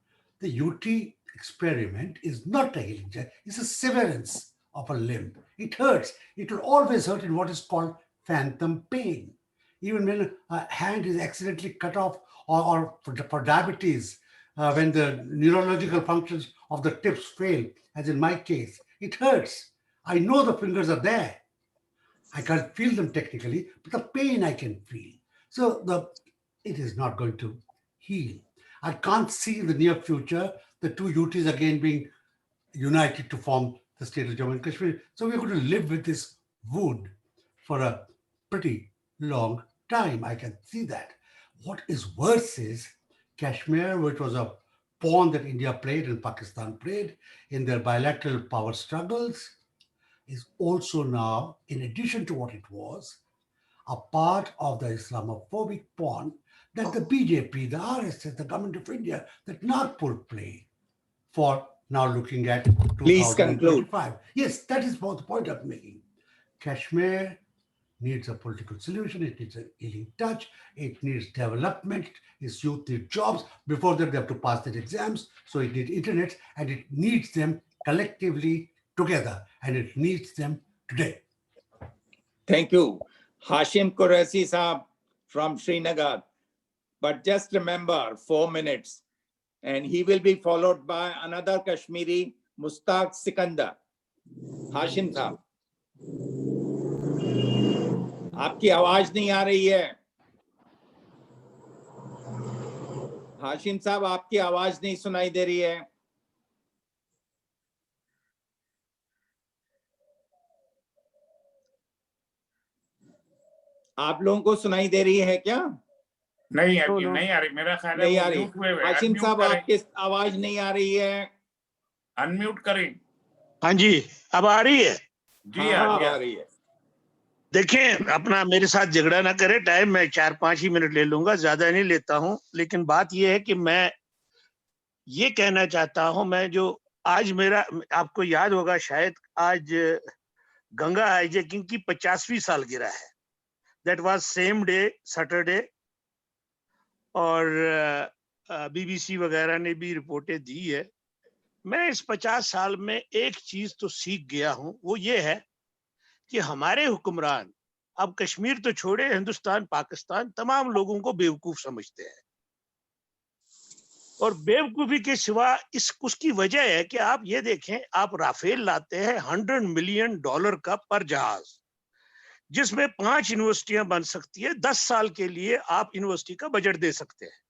The UT experiment is not a healing touch. It's a severance of a limb. It hurts. It will always hurt in what is called phantom pain. Even when a hand is accidentally cut off, or for diabetes, when the neurological functions of the tips fail, as in my case, it hurts. I know the fingers are there. I can't feel them technically, but the pain I can feel. So it is not going to heal. I can't see in the near future the two UTs again being united to form the state of Jammu and Kashmir. So we're going to live with this wound for a pretty long time. I can see that. What is worse is Kashmir, which was a pawn that India played and Pakistan played in their bilateral power struggles, is also now, in addition to what it was, a part of the Islamophobic pawn that the BJP, the RSS, the government of India, that Nagpur played for now looking at 2025. Please conclude. Yes, that is what the point I'm making. Kashmir needs a political solution. It needs a healing touch. It needs development. Its youth need jobs. Before that, they have to pass their exams. So it needs internet, and it needs them collectively together, and it needs them today. Thank you. Hashim Qureshi Saab from Srinagar. But just remember, 4 minutes. And he will be followed by another Kashmiri, Mustaq Sikandar. Hashim Saab. आपकी आवाज नहीं आ रही है। हाशिम साहब, आपकी आवाज नहीं सुनाई दे रही है। आप लोगों को सुनाई दे रही है क्या? नहीं नहीं आ रही, मेरा ख्याल है नहीं आ रही। हाशिम साहब, आपकी आवाज नहीं आ रही है। अनम्यूट करें। हाँ जी, अब आ रही है? जी आ रही है। देखें, अपना मेरे साथ झगड़ा ना करे, टाइम मैं 4-5 ही मिनट ले लूंगा, ज्यादा नहीं लेता हूं। लेकिन बात यह है कि मैं ये कहना चाहता हूं, मैं जो आज मेरा, आपको याद होगा शायद, आज गंगा हाईजैकिंग की 50वीं सालगिरह है। That was same day, Saturday, और बीबीसी वगैरह ने भी रिपोर्टें दी है। मैं इस 50 साल में एक चीज तो सीख गया हूं, वो ये है कि हमारे हुक्मरान अब कश्मीर तो छोड़े, हिंदुस्तान, पाकिस्तान, तमाम लोगों को बेवकूफ समझते हैं। और बेवकूफी के सिवा उसकी वजह है कि आप ये देखें, आप राफेल लाते हैं $100 मिलियन का पर जहाज, जिसमें 5 यूनिवर्सिटियां बन सकती है। 10 साल के लिए आप यूनिवर्सिटी का बजट दे सकते हैं।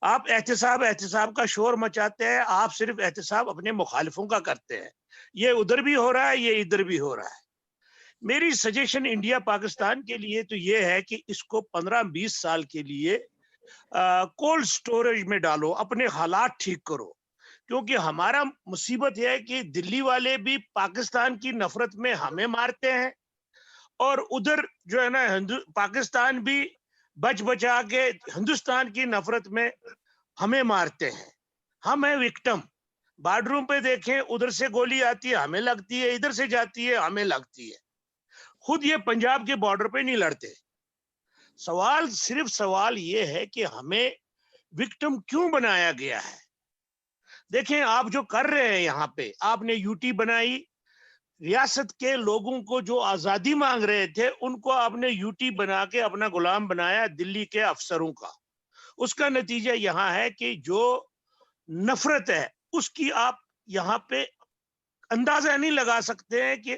आप एहतिसाब का शोर मचाते हैं, आप सिर्फ एहतिसाब अपने मुखालिफों का करते हैं। ये उधर भी हो रहा है, ये इधर भी हो रहा है। मेरी सजेशन इंडिया पाकिस्तान के लिए तो ये है कि इसको 15-20 साल के लिए कोल्ड स्टोरेज में डालो, अपने हालात ठीक करो। क्योंकि हमारा मुसीबत यह है कि दिल्ली वाले भी पाकिस्तान की नफरत में हमें मारते हैं, और उधर जो है ना पाकिस्तान भी बच बचा के हिंदुस्तान की नफरत में हमें मारते हैं। हम है विक्टिम। बार्डरों पे देखें, उधर से गोली आती है, हमें लगती है, इधर से जाती है, हमें लगती है। खुद ये पंजाब के बॉर्डर पे नहीं लड़ते। सवाल ये है कि हमें विक्टिम क्यों बनाया गया है। देखें, आप जो कर रहे हैं यहाँ पे, आपने यूटी बनाई, रियासत के लोगों को जो आजादी मांग रहे थे उनको आपने यूटी बना के अपना गुलाम बनाया दिल्ली के अफसरों का। उसका नतीजा यहाँ है कि जो नफरत है उसकी आप यहाँ पे अंदाजा नहीं लगा सकते हैं कि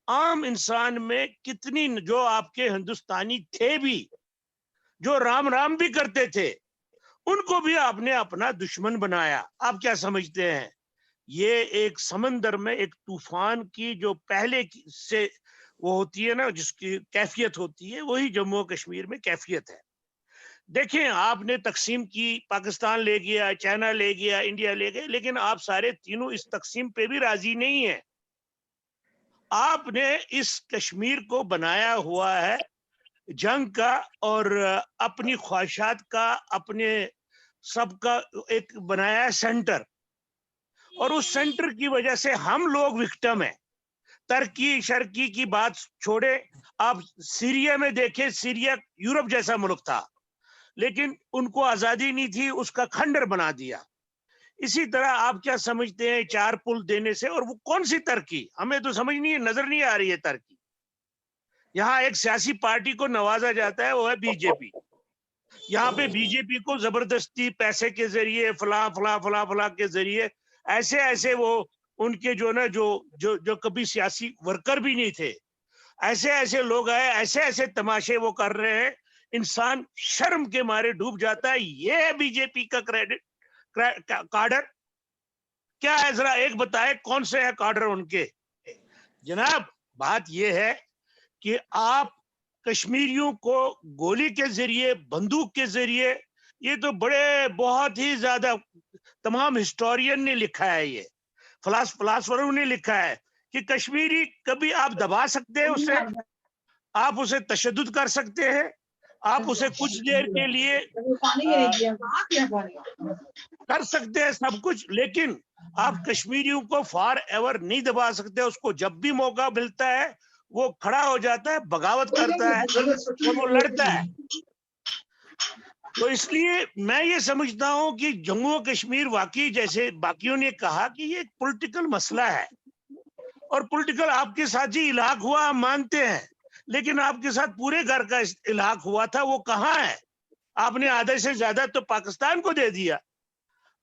आम इंसान में कितनी, जो आपके हिंदुस्तानी थे भी, जो राम राम भी करते थे, उनको भी आपने अपना दुश्मन बनाया। आप क्या समझते हैं? ये एक समंदर में एक तूफान की जो पहले से वो होती है ना, जिसकी कैफियत होती है, वही जम्मू और कश्मीर में कैफियत है। देखें, आपने तकसीम की, पाकिस्तान ले गया, चाइना ले गया, इंडिया ले गया, लेकिन आप सारे तीनों इस तकसीम पे भी राजी नहीं है। आपने इस कश्मीर को बनाया हुआ है जंग का और अपनी ख्वाहिशात का, अपने सबका एक बनाया है सेंटर, और उस सेंटर की वजह से हम लोग विक्टिम हैं। तुर्की शर्की की बात छोड़े, आप सीरिया में देखें, सीरिया यूरोप जैसा मुल्क था, लेकिन उनको आजादी नहीं थी, उसका खंडर बना दिया। इसी तरह आप क्या समझते हैं 4 पुल देने से, और वो कौन सी तुर्की, हमें तो समझ नहीं है, नजर नहीं आ रही है तुर्की। यहाँ एक सियासी पार्टी को नवाजा जाता है, वो है बीजेपी। यहाँ पे बीजेपी को जबरदस्ती पैसे के जरिए, फला फला फला फला के जरिए, ऐसे ऐसे वो उनके जो ना जो जो जो कभी सियासी वर्कर भी नहीं थे, ऐसे ऐसे लोग आए, ऐसे ऐसे तमाशे वो कर रहे हैं, इंसान शर्म के मारे डूब जाता है। ये है बीजेपी का क्रेडिट कार्डर। क्या है, जरा एक बताए कौन से है कार्डर उनके? जनाब, बात ये है कि आप कश्मीरियों को गोली के जरिए, बंदूक के जरिए, ये तो बड़े बहुत ही ज्यादा तमाम हिस्टोरियन ने लिखा है, ये फिलासफरों ने लिखा है कि कश्मीरी कभी आप दबा सकते हैं उसे, आप उसे तशद्दुद कर सकते हैं, आप उसे कुछ देर के लिए कर सकते हैं सब कुछ, लेकिन आप कश्मीरियों को फॉर एवर नहीं दबा सकते। उसको जब भी मौका मिलता है वो खड़ा हो जाता है, बगावत करता है और वो लड़ता है। तो इसलिए मैं ये समझता हूं कि जम्मू कश्मीर वाकई, जैसे बाकियों ने कहा, कि ये एक पॉलिटिकल मसला है, और पॉलिटिकल आपके साथ ही इलाक हुआ, हम मानते हैं, लेकिन आपके साथ पूरे घर का इलाक हुआ था, वो कहाँ है? आपने आधे से ज्यादा तो पाकिस्तान को दे दिया,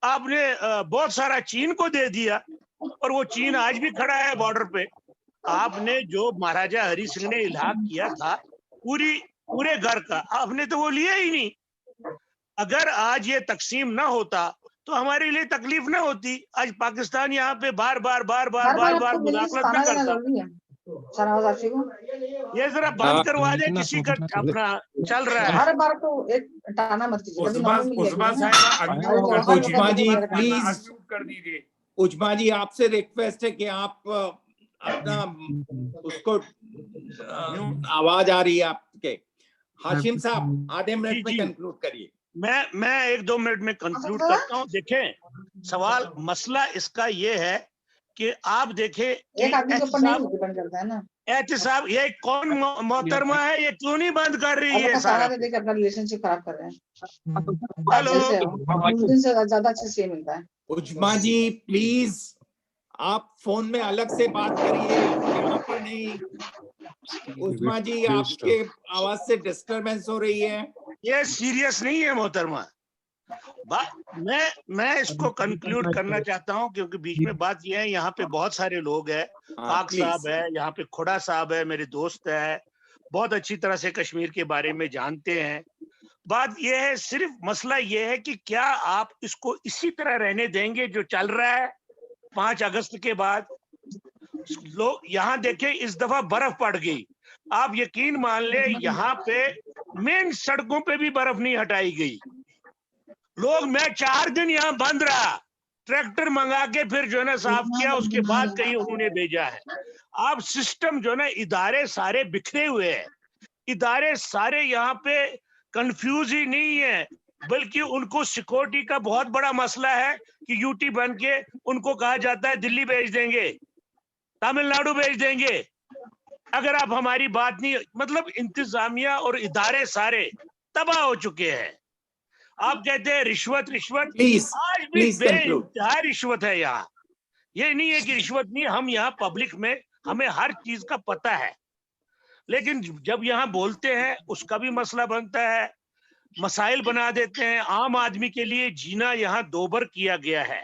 आपने बहुत सारा चीन को दे दिया, और वो चीन आज भी खड़ा है बॉर्डर पे। आपने जो महाराजा हरि सिंह ने इलाक किया था पूरे घर का, आपने तो वो लिया ही नहीं। अगर आज ये तकसीम ना होता तो हमारे लिए तकलीफ ना होती। आज पाकिस्तान यहाँ पे बार बार मुदाखलत ना करता। ये जरा बंद करवा दे, किसी का अपना चल रहा है। हर बार तो एक टाना मत कीजिए। उज्मा जी प्लीज कर दीजिए। उज्मा जी, आपसे रिक्वेस्ट है कि आप अपना उसको आवाज आ रही है आपके। हाशिम साहब, आधे मिनट में कंक्लूड करिए। मैं 1-2 मिनट में कंक्लूड करता हूँ। देखें, सवाल मसला इसका ये है कि आप देखें, एक आदमी के ऊपर नहीं डिपेंड करता है ना। एहतिसाब, ये कौन मोहतरमा है, ये क्यों नहीं बंद कर रही है? सारा देखिए अपना रिलेशनशिप खराब कर रहे हैं। हेलो, दिन से ज्यादा अच्छे से मिलता है। उज्मा जी प्लीज, आप फोन में अलग से बात करिए, यहाँ पर नहीं। उज्मा जी, आपके आवाज से डिस्टरबेंस हो रही है। ये सीरियस नहीं है मोहतरमा। मैं इसको कंक्लूड करना चाहता हूं, क्योंकि बीच में बात यह है, यहाँ पे बहुत सारे लोग हैं, पाक साहब है, यहाँ पे खुड़ा साहब है, मेरे दोस्त है, बहुत अच्छी तरह से कश्मीर के बारे में जानते हैं। बात यह है, सिर्फ मसला यह है कि क्या आप इसको इसी तरह रहने देंगे जो चल रहा है 5 अगस्त के बाद? लोग यहाँ देखें, इस दफा बर्फ पड़ गई, आप यकीन मान ले, यहाँ पे मेन सड़कों पे भी बर्फ नहीं हटाई गई। लोग, मैं 4 दिन यहाँ बंद रहा, ट्रैक्टर मंगा के फिर जो है ना साफ किया, उसके बाद कहीं उन्होंने भेजा है। आप सिस्टम जो ना, इदारे सारे बिखरे हुए हैं, इदारे सारे यहाँ पे कंफ्यूज ही नहीं है, बल्कि उनको सिक्योरिटी का बहुत बड़ा मसला है कि यूटी बन के उनको कहा जाता है दिल्ली भेज देंगे, तमिलनाडु भेज देंगे। अगर आप हमारी बात नहीं, मतलब इंतजामिया और इदारे सारे तबाह हो चुके हैं। आप कहते हैं रिश्वत, आज भी बेइंतहा रिश्वत है यहाँ। ये नहीं है कि रिश्वत नहीं, हम यहाँ पब्लिक में हमें हर चीज का पता है, लेकिन जब यहाँ बोलते हैं उसका भी मसला बनता है, मसाइल बना देते हैं। आम आदमी के लिए जीना यहाँ दोबर किया गया है,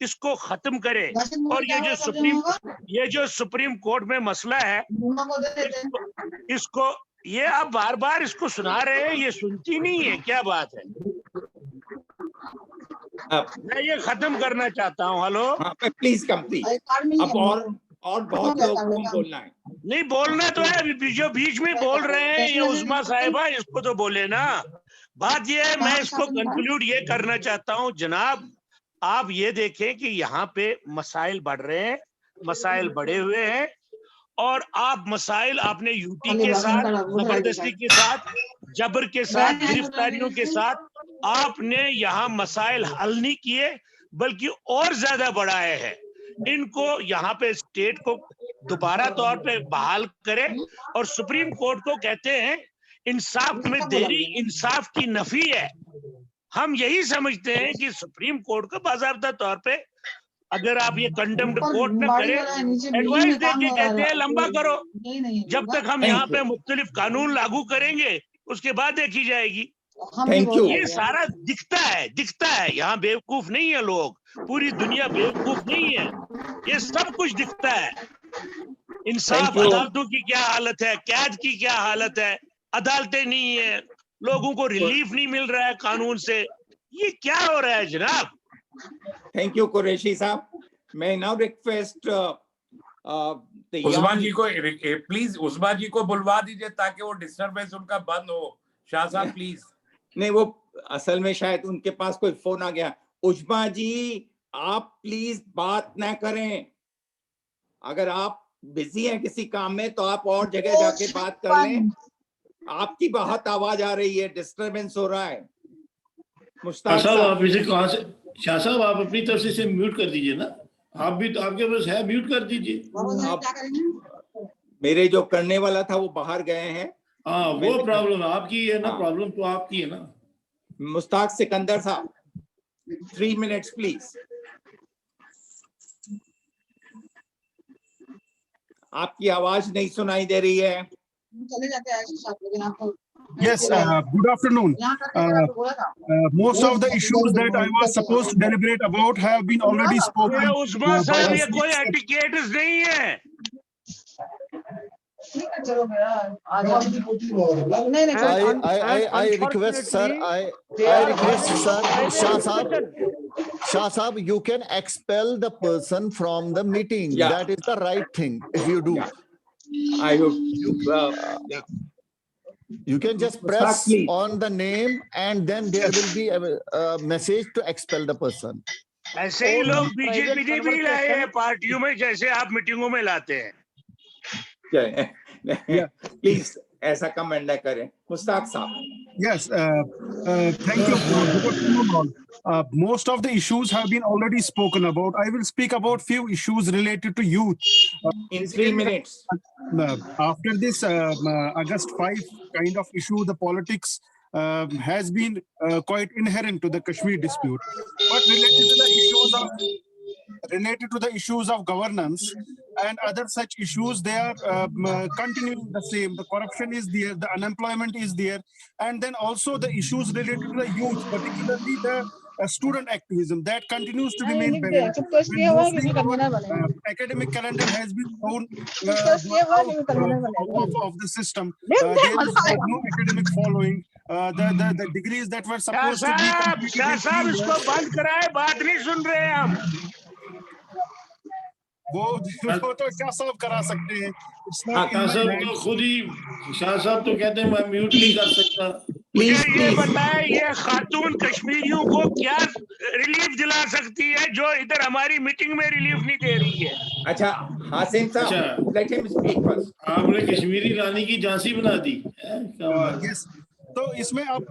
इसको खत्म करें। और ये जो सुप्रीम कोर्ट में मसला है, इसको ये आप बार बार इसको सुना रहे हैं, ये सुनती नहीं है, क्या बात है? मैं ये खत्म करना चाहता हूँ। Hello, please complete. अब और बहुत लोगों को बोलना है। नहीं बोलना तो है, जो बीच में बोल रहे हैं ये उस्मा साहिबा, इसको तो बोले ना। बात ये है, मैं इसको कंक्लूड ये करना चाहता हूं जनाब, आप ये देखें कि यहाँ पे मसाइल बढ़ रहे हैं, मसाइल बढ़े हुए हैं, और आप मसाइल आपने यूटी के साथ, जबरदस्ती के साथ, जबर के साथ, गिरफ्तारियों के साथ आपने यहाँ मसाइल हल नहीं किए, बल्कि और ज्यादा बढ़ाए हैं। इनको यहाँ पे स्टेट को दोबारा तौर पे बहाल करें, और सुप्रीम कोर्ट को कहते हैं इंसाफ में देरी इंसाफ की नफी है। हम यही समझते हैं कि सुप्रीम कोर्ट को बाकायदा तौर पे अगर आप ये कंडेम्ड कोर्ट न करें, एडवाइस देके कहते हैं लंबा करो, जब तक हम यहाँ पे मुख्तलिफ कानून लागू करेंगे उसके बाद देखी जाएगी। Thank you. ये सारा दिखता है, यहाँ बेवकूफ नहीं है लोग, पूरी दुनिया बेवकूफ नहीं है, ये सब कुछ दिखता है। इंसाफ Thank you. अदालतों की क्या हालत है, कैद की क्या हालत है, अदालतें नहीं है, लोगों को रिलीफ नहीं मिल रहा है कानून से, ये क्या हो रहा है जनाब? थैंक यू कुरैशी साहब। मैं नाउ रिक्वेस्ट उस्मान जी को प्लीज उस्मान जी को बुलवा दीजिए ताकि वो डिस्टरबेंस उनका बंद हो। शाह साहब प्लीज। नहीं, वो असल में शायद उनके पास कोई फोन आ गया। उज्मा जी आप प्लीज बात ना करें, अगर आप बिजी हैं किसी काम में तो आप और जगह जाके बात कर लें। आपकी बहुत आवाज आ रही है, डिस्टरबेंस हो रहा है। मुश्ताक साहब साहब, आप इसे कहाँ से, शाह साहब आप अपनी तरफ से इसे म्यूट कर दीजिए ना, आप भी तो आपके पास है, म्यूट कर दीजिए। मेरे जो करने वाला था वो बाहर गए हैं। हाँ वो प्रॉब्लम आपकी है ना, प्रॉब्लम तो आपकी है ना। मुश्ताक सिकंदर साहब 3 मिनट्स प्लीज। आपकी आवाज नहीं सुनाई दे रही है। चले जाते हैं ऐसे साथ, लेकिन आपको Yes, good afternoon. Most of the issues that I was supposed to deliberate about have been already spoken. Usman साहब ये कोई एटिकेट्स नहीं है। I request sir, I request sir, Shah Saab, you can expel the person from the meeting. Yeah. That is the right thing if you do. Yeah. I hope You can just Mustafa, press please. on the name and then there will be a message to expel the person. ऐसे ही लोग BJP भी लाए हैं पार्टियों में, जैसे आप मीटिंगों में लाते हैं। प्लीज ऐसा कमेंट न करें। मुश्ताक साहब। Yes, thank you. Good afternoon all. Most of the issues have been already spoken about. I will speak about few issues related to youth. In 3 minutes. After this August 5 kind of issue, the politics has been quite inherent to the Kashmir dispute. But related to the issues of governance and other such issues, they are continuing the same. The corruption is there, the unemployment is there, and then also the issues related to the youth, particularly the student activism, that continues to remain bad. Academic calendar has been thrown of the system. There is no academic following. The degrees that were supposed to be साहब इसको बंद कराए, बात नहीं सुन रहे हैं हम। वो तो क्या साहब करा सकते हैं। शाह साहब तो खुद ही, शाह साहब तो कहते हैं मैं म्यूट नहीं कर सकता। मुझे ये बताएं, ये खातून कश्मीरियों को क्या रिलीफ दिला सकती है जो इधर हमारी मीटिंग में रिलीफ नहीं दे रही है? अच्छा हासिम साहब, लेट हिम स्पीक फर्स्ट। आपने कश्मीरी रानी की झांसी बना दी। Yes. So इसमें अब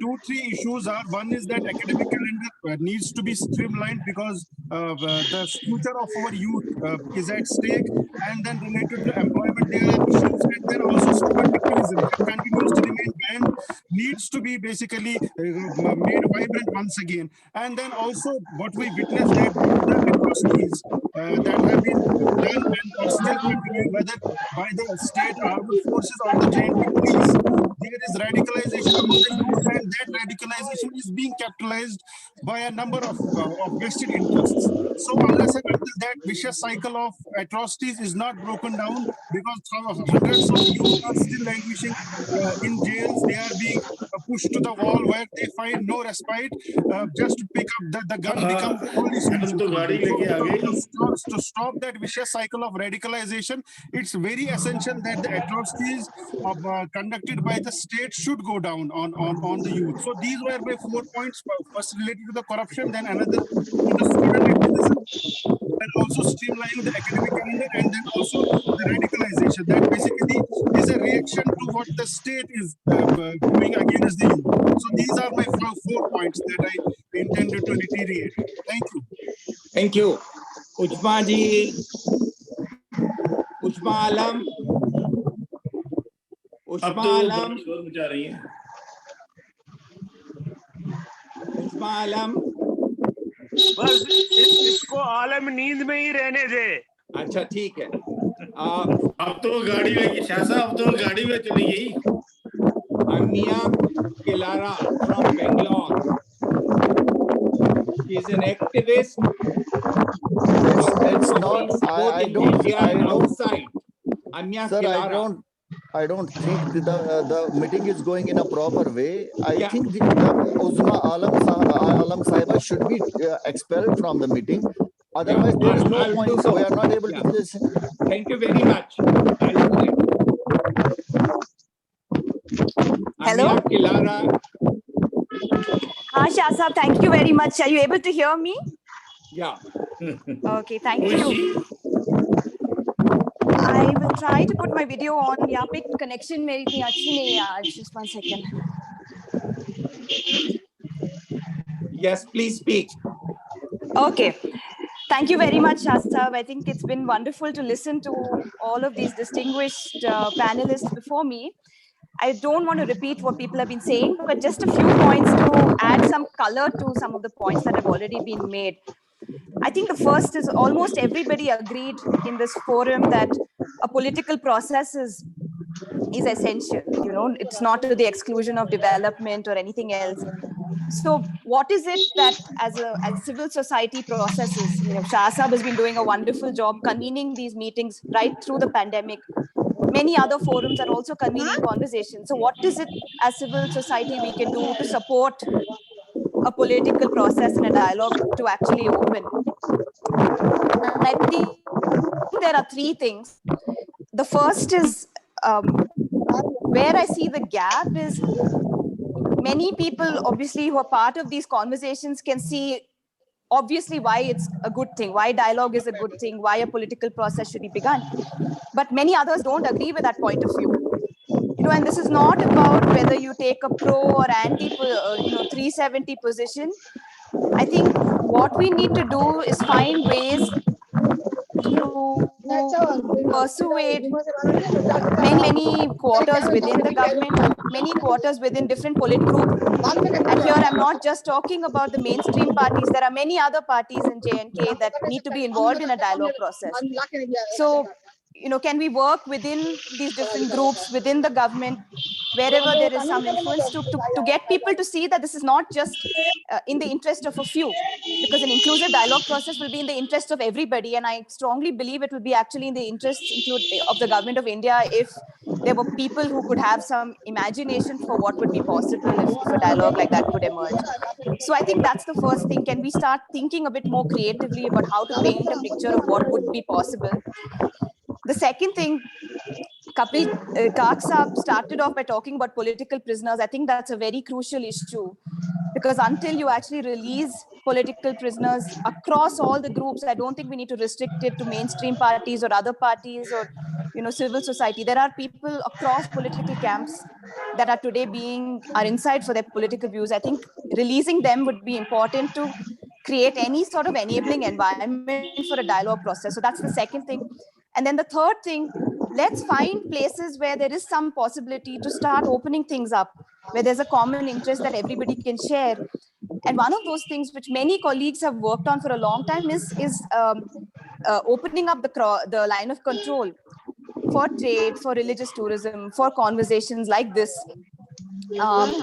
2-3 issues are. One is that academic calendar needs to be streamlined because the future of our youth is at stake, and then related to employment there are issues, and then also student activism that continues to remain banned needs to be basically made vibrant once again. And then also what we witnessed that the atrocities that have been done and are still continuing, whether by the state armed forces or the JNK police, there is radicalization of the youth, and that radicalization is being capitalized by a number of vested interests. So unless and until that vicious cycle of atrocities is not broken down, because hundreds of youth are still languishing in jails, they are being pushed to the wall where they find no respite, just to pick up the gun becomes the only solution. To stop that vicious cycle of radicalization, it's very essential that the atrocities conducted by the state should go down on the youth. So these were my 4 points. First related to the corruption, then another to the student activism, and also streamlining the academic calendar, and then also the radicalization. That basically is a reaction to what the state is doing against the youth. So these are my 4 points that I intended to reiterate. Thank you. Thank you. Ujma ji. Ujma Alam. Ujma Alam. Ujma Alam. बस इसको आलम नींद में ही रहने दे। अच्छा ठीक है। अब तो गाड़ी में शाह साहब, अब तो गाड़ी में चली गई। Anya Kilara from Bangalore. She is an activist. It's not. I don't. Outside. Anya Sir, Kilara. I don't think the meeting is going in a proper way. I Yeah. think the Uzma Alam Sahiba should be expelled from the meeting. Otherwise, there is no I'll point. do so. We are not able Yeah. to listen. Thank you very much. I'll do it. Hello? Anya Kilara. Shah Sahab, thank you very much. Are you able to hear me? Yeah. Okay, thank you. I will try to put my video on. यहाँ पे connection मेरी इतनी अच्छी नहीं है आज. Just 1 second. Yes, please speak. Okay. Thank you very much, Shah Sahab. I think it's been wonderful to listen to all of these distinguished panelists before me. I don't want to repeat what people have been saying, but just a few points to add some color to some of the points that have already been made. I think the first is almost everybody agreed in this forum that a political process is essential. You know, it's not to the exclusion of development or anything else. So what is it that as civil society processes, you know, Shah Sahab has been doing a wonderful job convening these meetings right through the pandemic. Many other forums are also convening conversations. So what is it as civil society we can do to support a political process and a dialogue to actually open? And I think there are 3 things. The first is where I see the gap is many people obviously who are part of these conversations can see obviously why it's a good thing, why dialogue is a good thing, why a political process should be begun. But many others don't agree with that point of view. You know, and this is not about whether you take a pro or anti, 370 position. I think what we need to do is find ways to persuade many quarters within the government, many quarters within different politburo. And here I'm not just talking about the mainstream parties. There are many other parties in J&K that need to be involved in a dialogue process. So, you know, can we work within these different groups, within the government, wherever there is some influence to get people to see that this is not just in the interest of a few, because an inclusive dialogue process will be in the interest of everybody. And I strongly believe it will be actually in the interest of the government of India if there were people who could have some imagination for what would be possible if a dialogue like that could emerge. So I think that's the first thing. Can we start thinking a bit more creatively about how to paint a picture of what would be possible? The second thing, Kapil Kak Sahab started off by talking about political prisoners. I think that's a very crucial issue, because until you actually release political prisoners across all the groups, I don't think we need to restrict it to mainstream parties or other parties or, you know, civil society. There are people across political camps that are today are inside for their political views. I think releasing them would be important to create any sort of enabling environment for a dialogue process. So that's the second thing. And then the third thing, let's find places where there is some possibility to start opening things up, where there's a common interest that everybody can share. And one of those things which many colleagues have worked on for a long time is opening up the line of control for trade, for religious tourism, for conversations like this.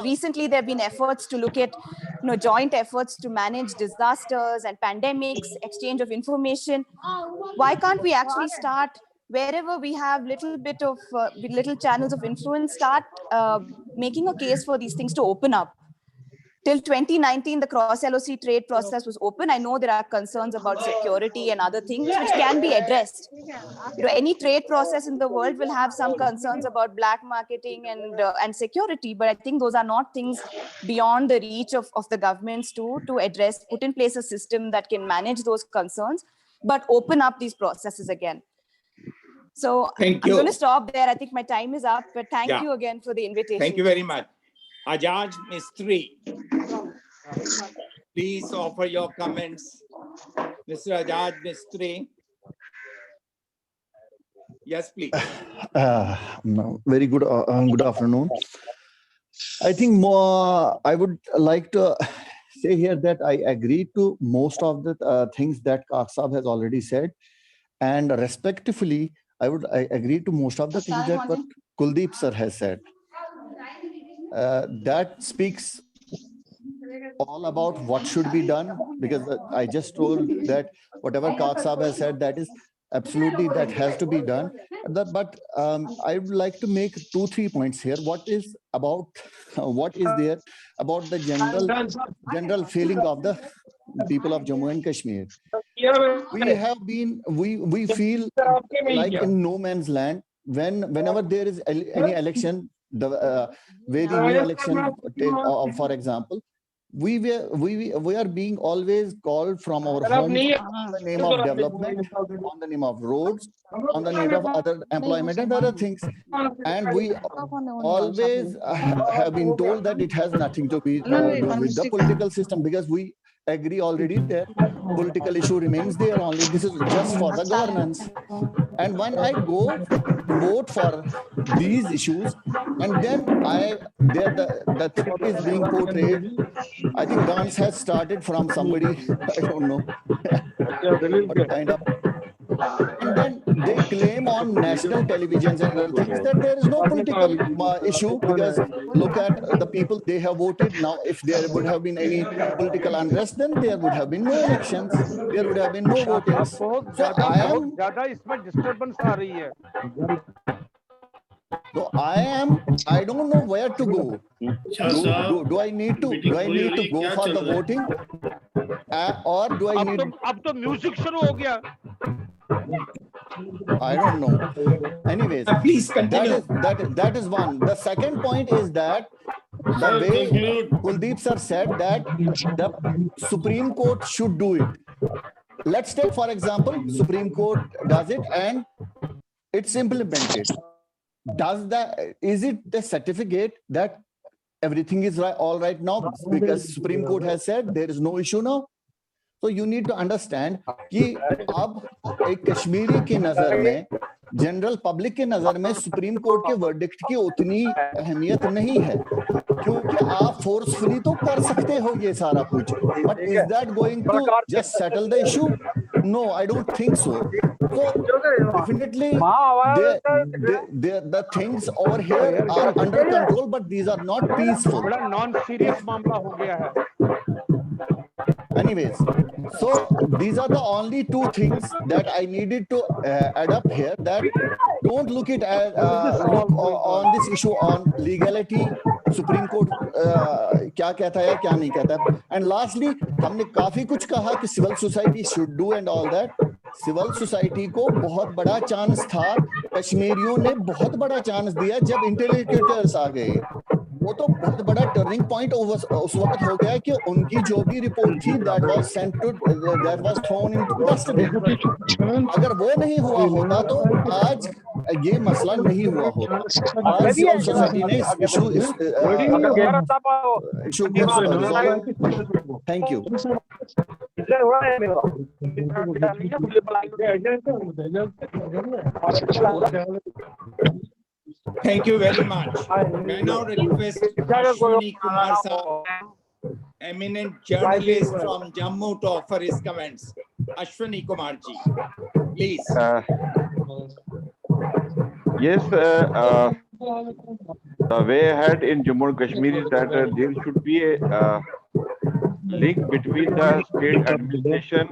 Recently, there have been efforts to look at, you know, joint efforts to manage disasters and pandemics, exchange of information. Why can't we actually start wherever we have little bit of little channels of influence, start making a case for these things to open up. Till 2019, the cross LOC trade process was open. I know there are concerns about security and other things which can be addressed. You know, any trade process in the world will have some concerns about black marketing and security, but I think those are not things beyond the reach of the governments to address, put in place a system that can manage those concerns, but open up these processes again. So Thank I'm you. going to stop there. I think my time is up, but thank Yeah. you again for the invitation. Thank you very much. Ajaj Mistry, please offer your comments. Mr. Ajaj Mistry. Yes, please. Very good. Good afternoon. I think more. I would like to say here that I agree to most of the things that Kak Saab has already said, and respectively, I agree to most of the things that what Kuldeep sir has said. That speaks all about what should be done, because I just told that whatever Kak Saab has said, that is absolutely, that has to be done. But I would like to make 2-3 points here. What is there about the general feeling of the people of Jammu and Kashmir? We feel like in no man's land whenever there is any election, the very new election, for example, we are being always called from our homes on the name of development, on the name of roads, on the name of other employment and other things, and we always have been told that it has nothing to do with the political system, because we agree already that political issue remains there only. This is just for the governance. And when I go vote for these issues, and then the thing is being portrayed, I think dance has started from somebody, I don't know, what kind of. And then they claim on national televisions and other things that there is no political issue, because look at the people they have voted. Now, if there would have been any political unrest, then there would have been no elections, there would have been no voting. So I don't know where to go. Do I need to go for the voting, or do I need? अब तो music शुरू हो गया. I don't know. Anyways, please continue. That is one. The second point is that the way Kuldeep sir said that the Supreme Court should do it. Let's take, for example, Supreme Court does it and it's implemented. Is it the certificate that everything is all right now because Supreme Court has said there is no issue now? So you need to understand कि अब एक कश्मीरी की नजर में, general public की नजर में supreme court के वर्डिक्ट की उतनी अहमियत नहीं है, क्योंकि आप फोर्सफुली तो कर सकते हो ये सारा कुछ, but is that going to just settle the issue? No, I don't think so. So definitely the things over here are under control, but these are not peaceful. बड़ा non-serious मामला हो गया है. Anyways, so these are the only two things that I needed to add up here, that don't look it at look on this issue on legality, Supreme Court क्या कहता है क्या नहीं कहता है. And lastly, हमने काफी कुछ कहा कि civil society should do and all that. Civil society को बहुत बड़ा चांस था, कश्मीरियों ने बहुत बड़ा चांस दिया जब इंटेलेक्चुअल्स आ गए. वो तो बहुत बड़ा टर्निंग पॉइंट उस वक्त हो गया कि उनकी जो भी रिपोर्ट थी that was thrown into dustbin. अगर वो नहीं हुआ होता तो आज ये मसला नहीं हुआ होता. आज सिविल सोसाइटी ने इस इशू को resolve. Thank you. Thank you very much. I now request Ashwani Kumar Saab, eminent journalist from Jammu, to offer his comments. Ashwani Kumar ji, please. Yes, the way ahead in Jammu and Kashmir is that there should be a link between the state administration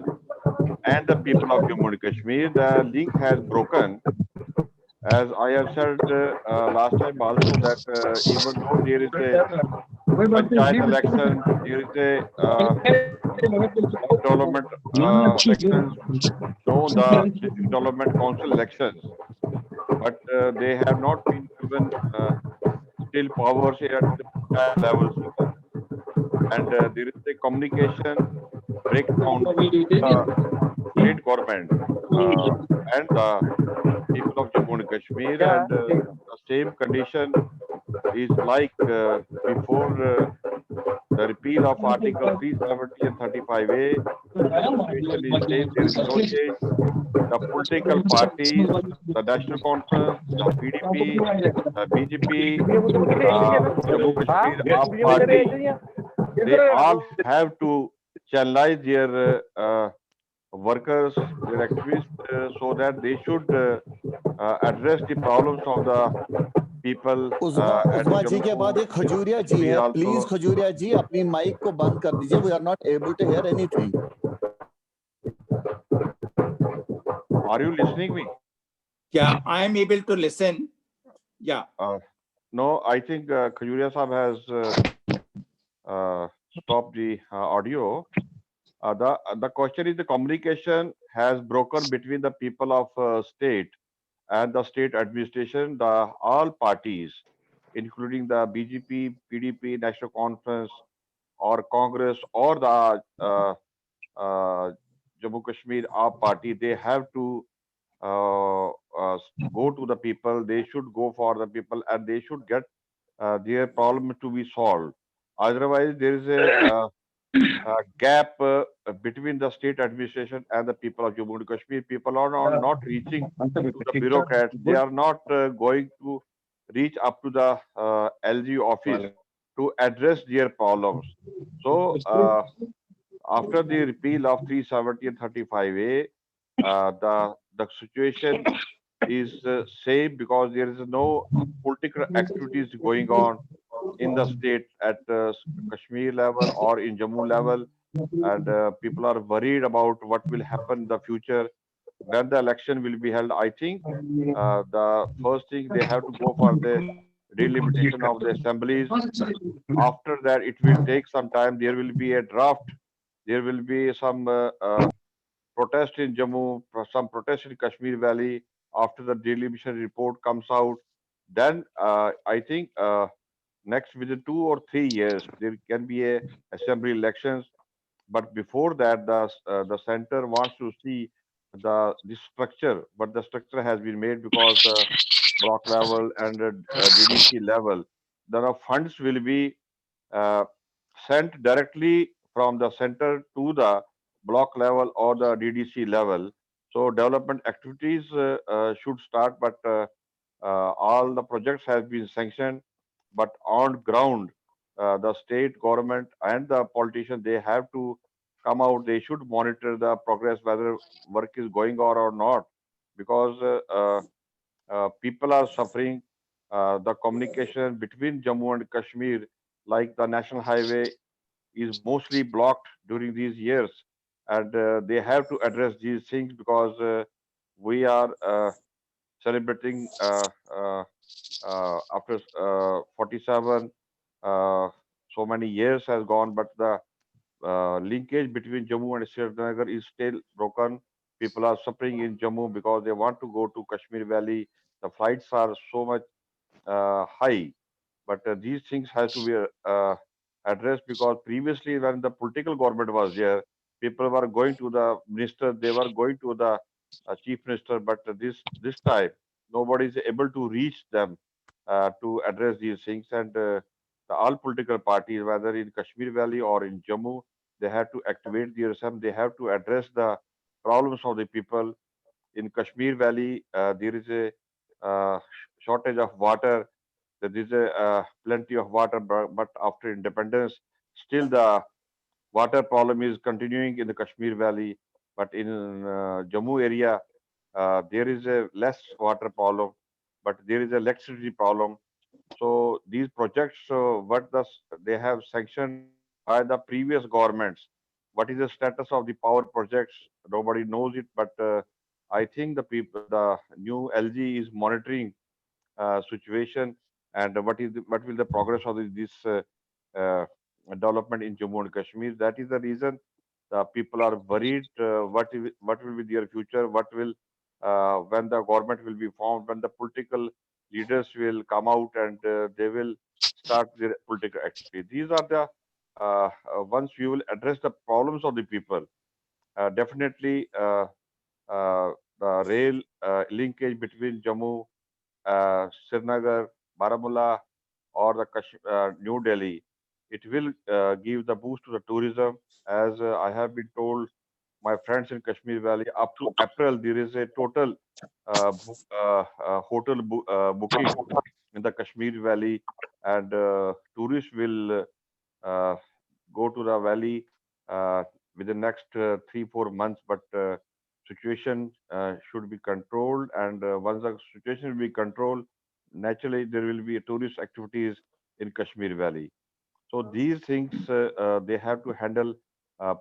and the people of Jammu and Kashmir. The link has broken As I have said last time also that even though there is a panchayat election, there is a development elections, no the district development council elections, but they have not been given still powers at the panchayat levels to them. And there is a communication breakdown between the state government and the people of Jammu and Kashmir, and the same condition is like before the repeal of Article 370 and 35A. The situation is same. There is no change. The political parties, the National Conference, the PDP, the BJP, Jammu Kashmir AAP Party, they all have to channelize their workers, their activists, so that they should address the problems of the people. And Uzma ji के बाद एक Khajuria ji Kashmir है, also. Please Khajuria ji अपनी mic को बंद कर दीजिए, we are not able to hear anything. Are you listening me? Yeah, I am able to listen. Yeah. No, I think Khajuria Sahab has stopped the audio. The question is, the communication has broken between the people of state and the state administration. The all parties, including the BJP, PDP, National Conference, or Congress, or the Jammu Kashmir AAP Party, they have to go to the people. They should go for the people, and they should get their problem to be solved. Otherwise, there is a gap between the state administration and the people of Jammu and Kashmir. People are not reaching to the bureaucrats. They are not going to reach up to the LG office to address their problems. So, after the repeal of 370 and 35A, the situation is same, because there is no political activities going on in the state at Kashmir level or in Jammu level, and people are worried about what will happen in the future when the election will be held. I think the first thing, they have to go for the delimitation of the assemblies. After that, it will take some time. There will be a draft. There will be some protest in Jammu, some protest in Kashmir Valley. After the delimitation report comes out, then I think next within 2 or 3 years there can be a assembly elections. But before that, the center wants to see the structure, but the structure has been made, because block level and DDC level, the funds will be uh, sent directly from the center to the block level or the DDC level. So development activities should start, but all the projects have been sanctioned. But on ground, the state government and the politicians, they have to come out. They should monitor the progress, whether work is going on or not, because people are suffering. The communication between Jammu and Kashmir, like the national highway, is mostly blocked during these years, and they have to address these things, because we are celebrating after 47, so many years has gone, but the linkage between Jammu and Srinagar is still broken. People are suffering in Jammu because they want to go to Kashmir Valley. The flights are so much high, but these things has to be addressed, because previously when the political government was there, people were going to the minister, they were going to the chief minister, but this time nobody is able to reach them to address these things. And all political parties, whether in Kashmir Valley or in Jammu, they have to activate their assembly. They have to address the problems of the people. In Kashmir Valley, there is a shortage of water. There is a plenty of water, but after independence, still the water problem is continuing in the Kashmir Valley. But in Jammu area, there is a less water problem, but there is a electricity problem. So these projects, they have sanctioned by the previous governments. What is the status of the power projects? Nobody knows it, but I think the new LG is monitoring situation and what will the progress of this uh, development in Jammu and Kashmir. That is the reason the people are worried. What will be their future? What will when the government will be formed? When the political leaders will come out and they will start their political activity. These are the once we will address the problems of the people. Definitely, the rail linkage between Jammu, Srinagar, Baramulla, or the New Delhi, it will give the boost to the tourism. As I have been told, my friends in Kashmir Valley, up to April, there is a total hotel booking in the Kashmir Valley, and tourists will go to the valley within next 3-4 months. But situation should be controlled, and once the situation will be controlled, naturally there will be tourist activities in Kashmir Valley. So these things they have to handle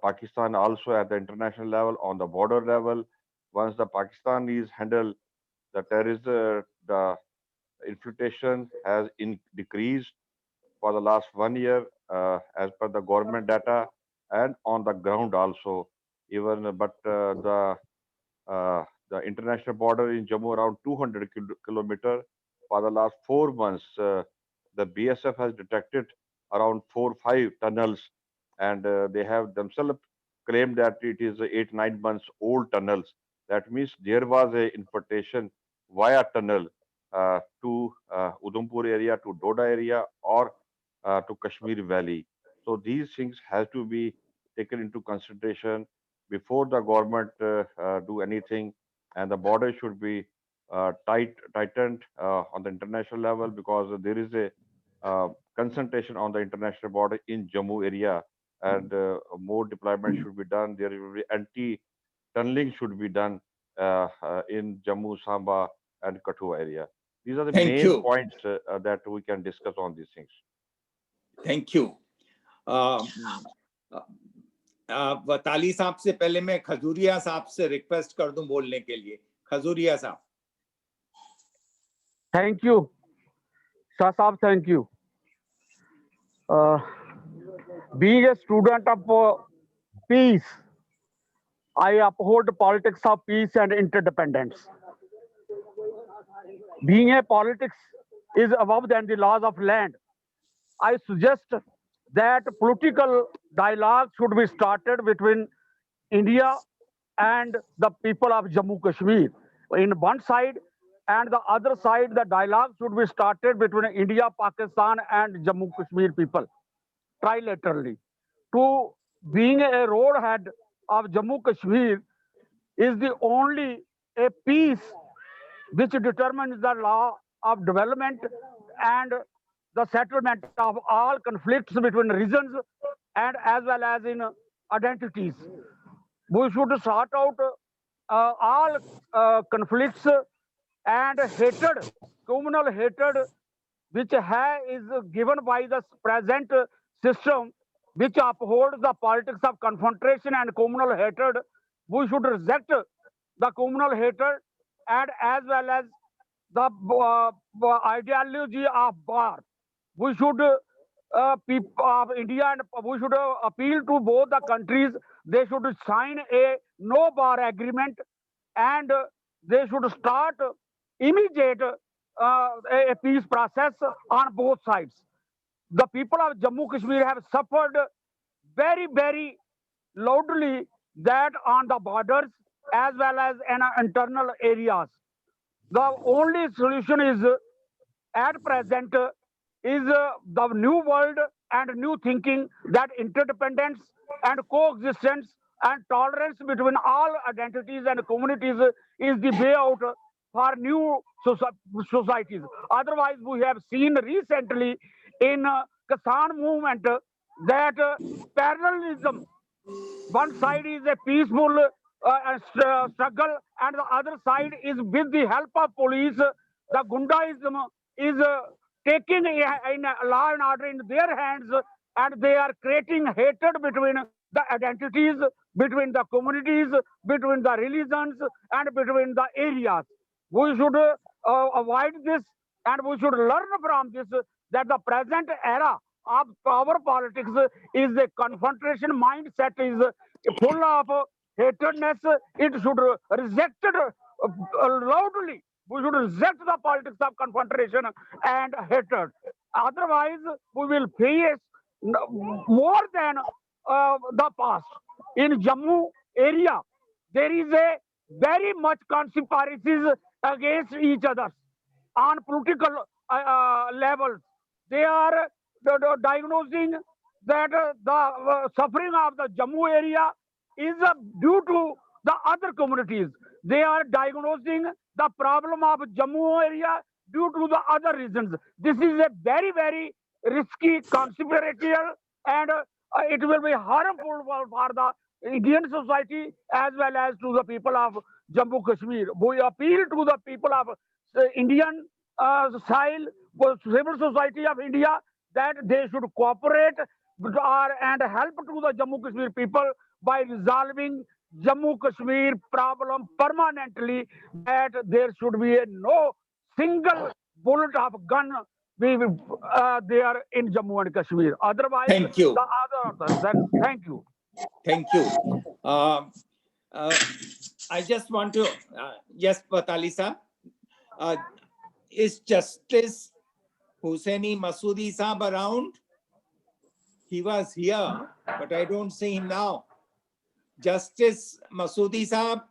Pakistan also at the international level, on the border level. Once the Pakistan is handled, the terrorism, the infiltration has decreased for the last 1 year as per the government data, and on the ground also. Even but the international border in Jammu around 200 kilometer. For the last 4 months, the BSF has detected around 4-5 tunnels, and they have themselves claimed that it is 8-9 months old tunnels. That means there was a infiltration via tunnel to Udhampur area, to Doda area, or to Kashmir Valley. So these things have to be taken into consideration before the government do anything, and the border should be tightened on the international level, because there is a concentration on the international border in Jammu area, and more deployment should be done. There will be anti-tunneling should be done in Jammu, Samba, and Kathua area. These are the Thank main you. points that we can discuss on these things. Thank you. ताली साहब से पहले मैं खजूरिया साहब से request कर दूं बोलने के लिए. खजूरिया साहब. Thank you, Shah Saab. Thank you. Being a student of peace, I uphold politics of peace and interdependence. Being a politics is above than the laws of land, I suggest that political dialogue should be started between India and the people of Jammu Kashmir in one side, and the other side the dialogue should be started between India, Pakistan, and Jammu Kashmir people trilaterally. To being a roadhead of Jammu Kashmir is the only a peace which determines the law of development and the settlement of all conflicts between regions and as well as in identities. We should sort out all conflicts and hatred, communal hatred, which is given by the present system, which upholds the politics of confrontation and communal hatred. We should reject the communal hatred and as well as the ideology of war. We should people of India, and we should appeal to both the countries. They should sign a no war agreement, and they should start immediate a peace process on both sides. The people of Jammu Kashmir have suffered very, very loudly that on the borders as well as in internal areas. The only solution is at present is the new world and new thinking, that interdependence and coexistence and tolerance between all identities and communities is the way out for new societies. Otherwise, we have seen recently in Kisan movement that parallelism, one side is a peaceful struggle and the other side is with the help of police. The Gundaism is taking in law and order in their hands, and they are creating hatred between the identities, between the communities, between the religions, and between the areas. We should avoid this, and we should learn from this that the present era of power politics is a confrontation mindset, is full of hatredness. It should rejected loudly. We should reject the politics of confrontation and hatred. Otherwise, we will face more than the past. In Jammu area, there is a very much conspiracies against each other on political levels. They are diagnosing that the suffering of the Jammu area is due to the other communities. They are diagnosing the problem of Jammu area due to the other reasons. This is a very, very risky, conspiratorial, and it will be harmful for the Indian society as well as to the people of Jammu Kashmir. We appeal to the people of Indian style, civil society of India, that they should cooperate and help to the Jammu Kashmir people by resolving Jammu Kashmir problem permanently, that there should be no single bullet of gun there in Jammu and Kashmir. Otherwise, Thank you. the other, then thank you. Thank you. I just want to, yes, Patalisa, is Justice Hussaini Masoodi Saab around? He was here, but I don't see him now. Justice Masoodi Saab?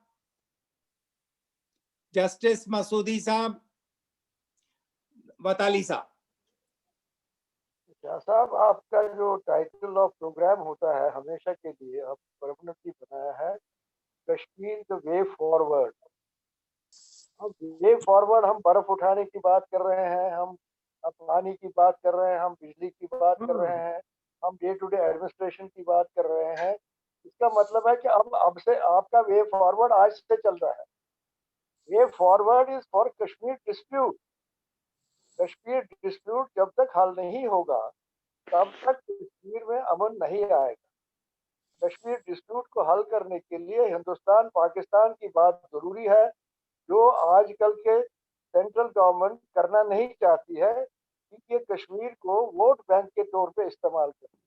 Justice Masoodi Saab? Patalisa. Shah साहब, आपका जो title of programme होता है हमेशा के लिए, आप permanently बनाया है कश्मीर द वे फॉरवर्ड। अब वे फॉरवर्ड, हम बर्फ उठाने की बात कर रहे हैं, हम पानी की बात कर रहे हैं, हम बिजली की बात कर रहे हैं, हम डे टू डे एडमिनिस्ट्रेशन की बात कर रहे हैं। इसका मतलब है कि अब से आपका वे फॉरवर्ड आज से चल रहा है। Way forward is for Kashmir dispute. Kashmir dispute जब तक हल नहीं होगा तब तक कश्मीर में अमन नहीं आएगा। कश्मीर डिस्प्यूट को हल करने के लिए हिंदुस्तान पाकिस्तान की बात जरूरी है, जो आजकल के सेंट्रल गवर्नमेंट करना नहीं चाहती है कि ये कश्मीर को वोट बैंक के तौर पे इस्तेमाल करे,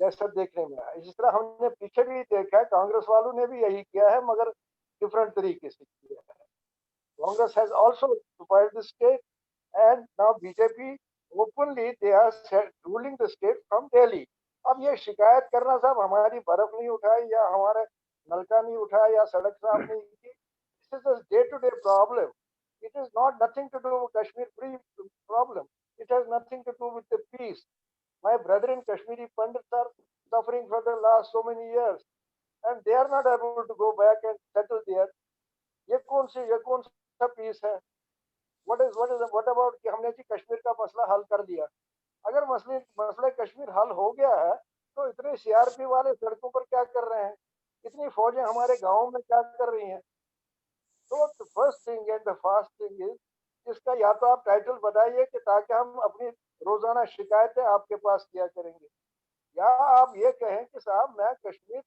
जैसा देखने में आया। इस तरह हमने पीछे भी देखा है, कांग्रेस वालों ने भी यही किया है, मगर डिफरेंट तरीके से किया है। Congress has also occupied the state, and now BJP openly they are ruling the state from Delhi. अब ये शिकायत करना साहब हमारी बर्फ नहीं उठाई या हमारे नलका नहीं उठाया या सड़क साफ नहीं की, this is a day-to-day problem. It is not nothing to do with Kashmir free problem. It has nothing to do with the peace. My brethren Kashmiri Pandits are suffering for the last so many years, and they are not able to go back and settle there. ये कौन सा peace है? What about कि हमने जी कश्मीर का मसला हल कर दिया? अगर मसला कश्मीर हल हो गया है तो इतने सीआरपी वाले सड़कों पर क्या कर रहे हैं? इतनी फौजें हमारे गांव में क्या कर रही हैं? तो first thing and the fast thing is, इसका या तो आप टाइटल बताइए कि ताकि हम अपनी रोजाना शिकायतें आपके पास किया करेंगे, या आप ये कहें कि साहब मैं कश्मीर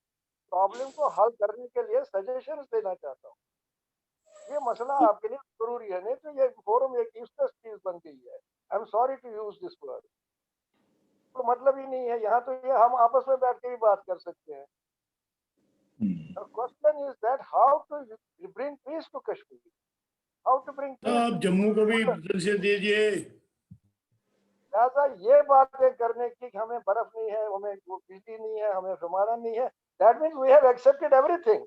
प्रॉब्लम को हल करने के लिए सजेशंस देना चाहता हूँ। ये मसला आपके लिए जरूरी है, नहीं तो ये फोरम एक यूजलेस चीज बन गई है। I am sorry to use this word, तो मतलब ही नहीं है। यहाँ तो ये हम आपस में बैठ के भी बात कर सकते हैं। The question is that how to bring peace to Kashmir, how to bring peace. आप जम्मू को भी से दीजिए। लिहाजा ये बातें करने की हमें बर्फ नहीं है, हमें बिजली नहीं है, हमें हमारा नहीं है, that means we have accepted everything.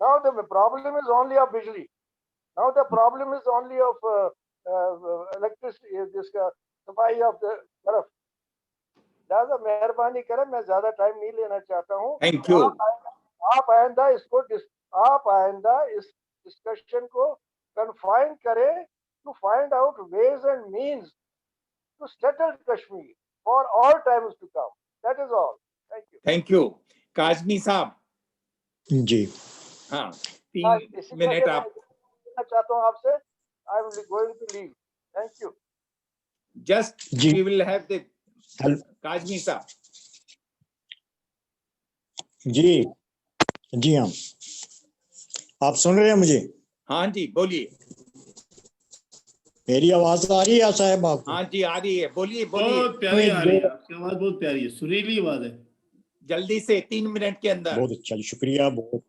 Now the problem is only of bijli. Now the problem is only of electricity, this सफाई of the बर्फ। लिहाजा मेहरबानी करें, मैं ज्यादा टाइम नहीं लेना चाहता हूँ। Thank you. आप आइंदा इस डिस्कशन को कन्फाइन करें to find out ways and means to settle Kashmir for all times to come. That is all. Thank you. Thank you. Kazmi साहब जी, हाँ, 3 मिनट आप चाहता हूँ आपसे। I am going to leave. Thank you. Just जी। we will have the hello Kazmi साहब। जी जी हाँ, आप सुन रहे हैं मुझे? हाँ जी, बोलिए। मेरी आवाज आ रही है साहब आपको? हाँ जी, आ रही है, बोलिए बोलिए। बहुत प्यारी आ रही है, आपकी आवाज बहुत प्यारी है, सुरीली आवाज है। जल्दी से 3 मिनट के अंदर बहुत अच्छा जी, शुक्रिया। बहुत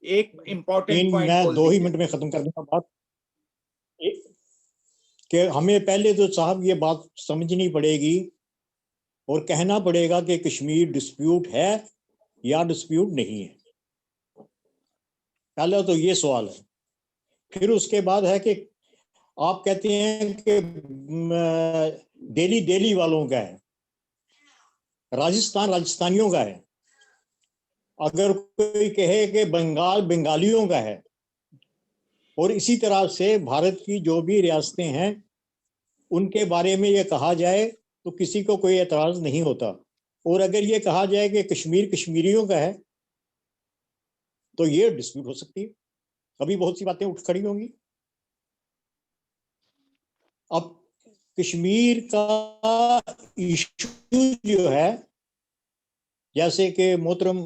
एक इम्पोर्टेंट पॉइंट बोल 2 ही दीजिए। मिनट में खत्म कर दूंगा बात। कि हमें पहले तो साहब ये बात समझनी पड़ेगी और कहना पड़ेगा कि कश्मीर डिस्प्यूट है या डिस्प्यूट नहीं है। पहला तो ये सवाल है। फिर उसके बाद है कि आप कहते हैं कि दिल्ली वालों का है, राजस्थान राजस्थानियों का है। अगर कोई कहे कि बंगाल बंगालियों का है, और इसी तरह से भारत की जो भी रियासतें हैं उनके बारे में ये कहा जाए तो किसी को कोई एतराज नहीं होता। और अगर ये कहा जाए कि कश्मीर कश्मीरियों का है तो ये डिस्प्यूट हो सकती है, अभी बहुत सी बातें उठ खड़ी होंगी। अब कश्मीर का इशू जो है, जैसे कि मोहतरम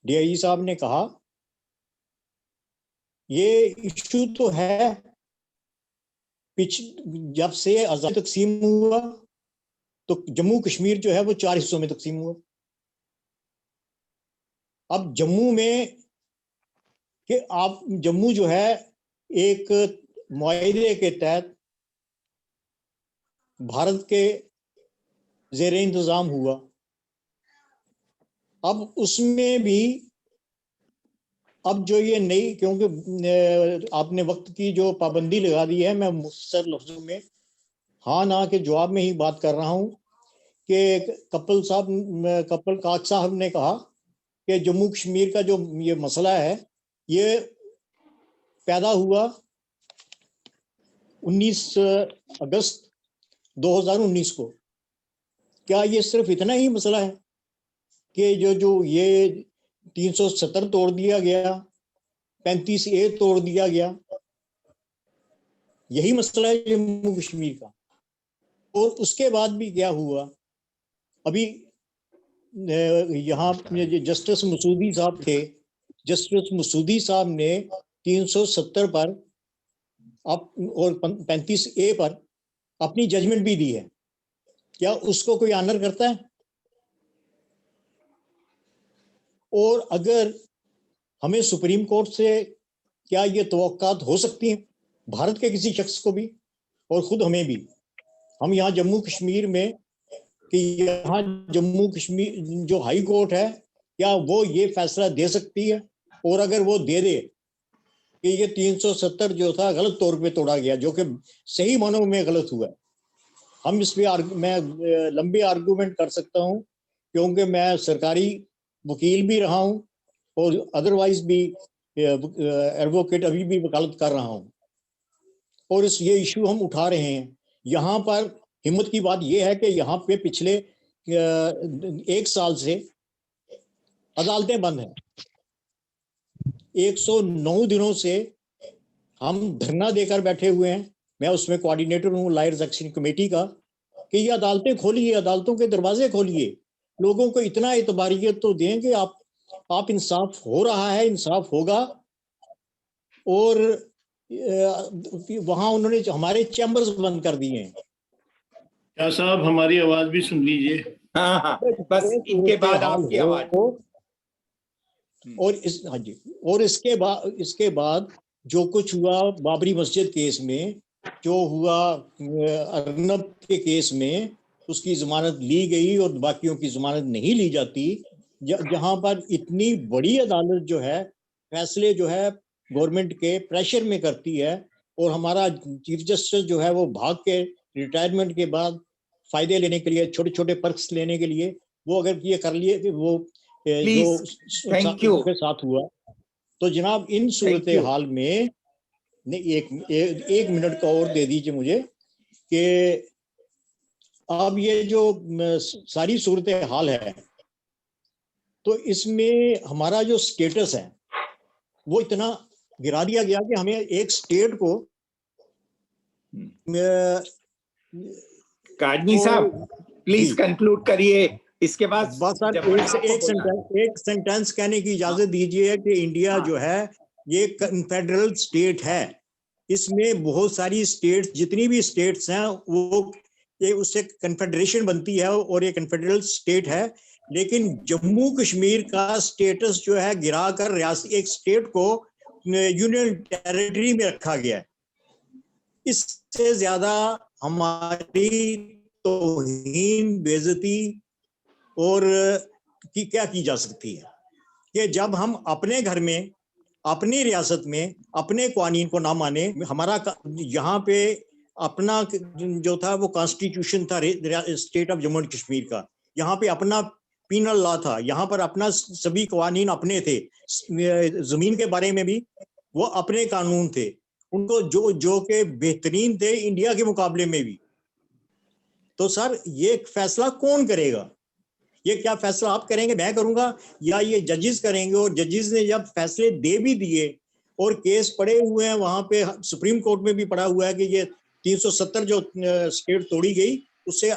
डीआईजी साहब ने कहा, ये इशू तो है जब से आजाद तकसीम हुआ तो जम्मू कश्मीर जो है वो 4 हिस्सों में तकसीम हुआ। अब जम्मू में कि आप जम्मू जो है एक मुआहदे के तहत भारत के ज़ेरे इंतजाम हुआ। अब उसमें भी अब जो ये नई, क्योंकि आपने वक्त की जो पाबंदी लगा दी है, मैं मुख्तसर लफ्जों में हाँ ना के जवाब में ही बात कर रहा हूँ कि कपिल काक साहब ने कहा कि जम्मू कश्मीर का जो ये मसला है ये पैदा हुआ 19 अगस्त 2019 को। क्या ये सिर्फ इतना ही मसला है कि जो ये 370 तोड़ दिया गया, 35A तोड़ दिया गया, यही मसला है जम्मू कश्मीर का? और उसके बाद भी क्या हुआ, अभी यहाँ जस्टिस मसूदी साहब थे, जस्टिस मसूदी साहब ने 370 पर और 35A पर अपनी जजमेंट भी दी है। क्या उसको कोई ऑनर करता है? और अगर हमें सुप्रीम कोर्ट से क्या ये तवक्कात हो सकती है, भारत के किसी शख्स को भी और खुद हमें भी, हम यहाँ जम्मू कश्मीर में, कि यहाँ जम्मू कश्मीर जो हाई कोर्ट है क्या वो ये फैसला दे सकती है? और अगर वो दे दे कि ये 370 जो था गलत तौर पे तोड़ा गया, जो कि सही मानों में गलत हुआ, हम इस पे मैं लंबे आर्गूमेंट कर सकता हूँ, क्योंकि मैं सरकारी वकील भी रहा हूँ और अदरवाइज भी एडवोकेट अभी भी वकालत कर रहा हूँ, और ये इशू हम उठा रहे हैं। यहाँ पर हिम्मत की बात यह है कि यहाँ पे पिछले 1 साल से अदालतें बंद हैं। 109 दिनों से हम धरना देकर बैठे हुए हैं। मैं उसमें कोऑर्डिनेटर हूँ लॉयर्स एक्शन कमेटी का, कि ये अदालतें खोलिए, अदालतों के दरवाजे खोलिए, लोगों को इतना एतबारियत तो दें कि आप इंसाफ हो रहा है, इंसाफ होगा। और वहां उन्होंने हमारे चैम्बर्स बंद कर दिए हैं। क्या साहब हमारी आवाज भी सुन लीजिए। हाँ, बस इनके बाद आपकी आवाज। और हाँ जी, और इसके बाद जो कुछ हुआ बाबरी मस्जिद केस में, जो हुआ अर्नब के केस में, उसकी जमानत ली गई और बाकियों की जमानत नहीं ली जाती। जहां पर इतनी बड़ी अदालत जो है फैसले जो है गवर्नमेंट के प्रेशर में करती है, और हमारा चीफ जस्टिस जो है वो भाग के रिटायरमेंट के बाद फायदे लेने के लिए, छोटे छोटे पर्क्स लेने के लिए, वो अगर ये कर लिए वो जो थैंक यू के साथ हुआ, तो जनाब इन सूरत हाल में एक मिनट का और दे दीजिए मुझे, कि अब ये जो सारी सूरत हाल है तो इसमें हमारा जो स्टेटस है वो इतना गिरा दिया गया कि हमें एक स्टेट को काजमी साहब प्लीज कंक्लूड करिए, इसके बाद बस सर एक सेंटेंस कहने की इजाजत दीजिए कि इंडिया जो है ये फेडरल स्टेट है। इसमें बहुत सारी स्टेट्स, जितनी भी स्टेट्स हैं वो ये उससे कन्फेडरेशन बनती है और ये कन्फेडरल स्टेट है। लेकिन जम्मू कश्मीर का स्टेटस जो है गिरा कर रियासत एक स्टेट को यूनियन टेरिटरी में रखा गया है। इससे ज्यादा हमारी तौहीन, बेइज्जती और क्या की जा सकती है कि जब हम अपने घर में, अपनी रियासत में अपने कानून को ना माने। हमारा यहाँ पे अपना जो था वो कॉन्स्टिट्यूशन था state of Jammu and Kashmir का, यहाँ पे अपना पीनल लॉ था, यहाँ पर अपना सभी कानून अपने थे। जमीन के बारे में भी वो अपने कानून थे, उनको जो के बेहतरीन थे इंडिया के मुकाबले में भी। तो सर ये फैसला कौन करेगा? ये क्या फैसला आप करेंगे, मैं करूंगा, या ये जजेस करेंगे? और जजेस ने जब फैसले दे भी दिए और केस पड़े हुए हैं वहां पे, सुप्रीम कोर्ट में भी पड़ा हुआ है कि ये 370 जो स्टेट तोड़ी गई उससे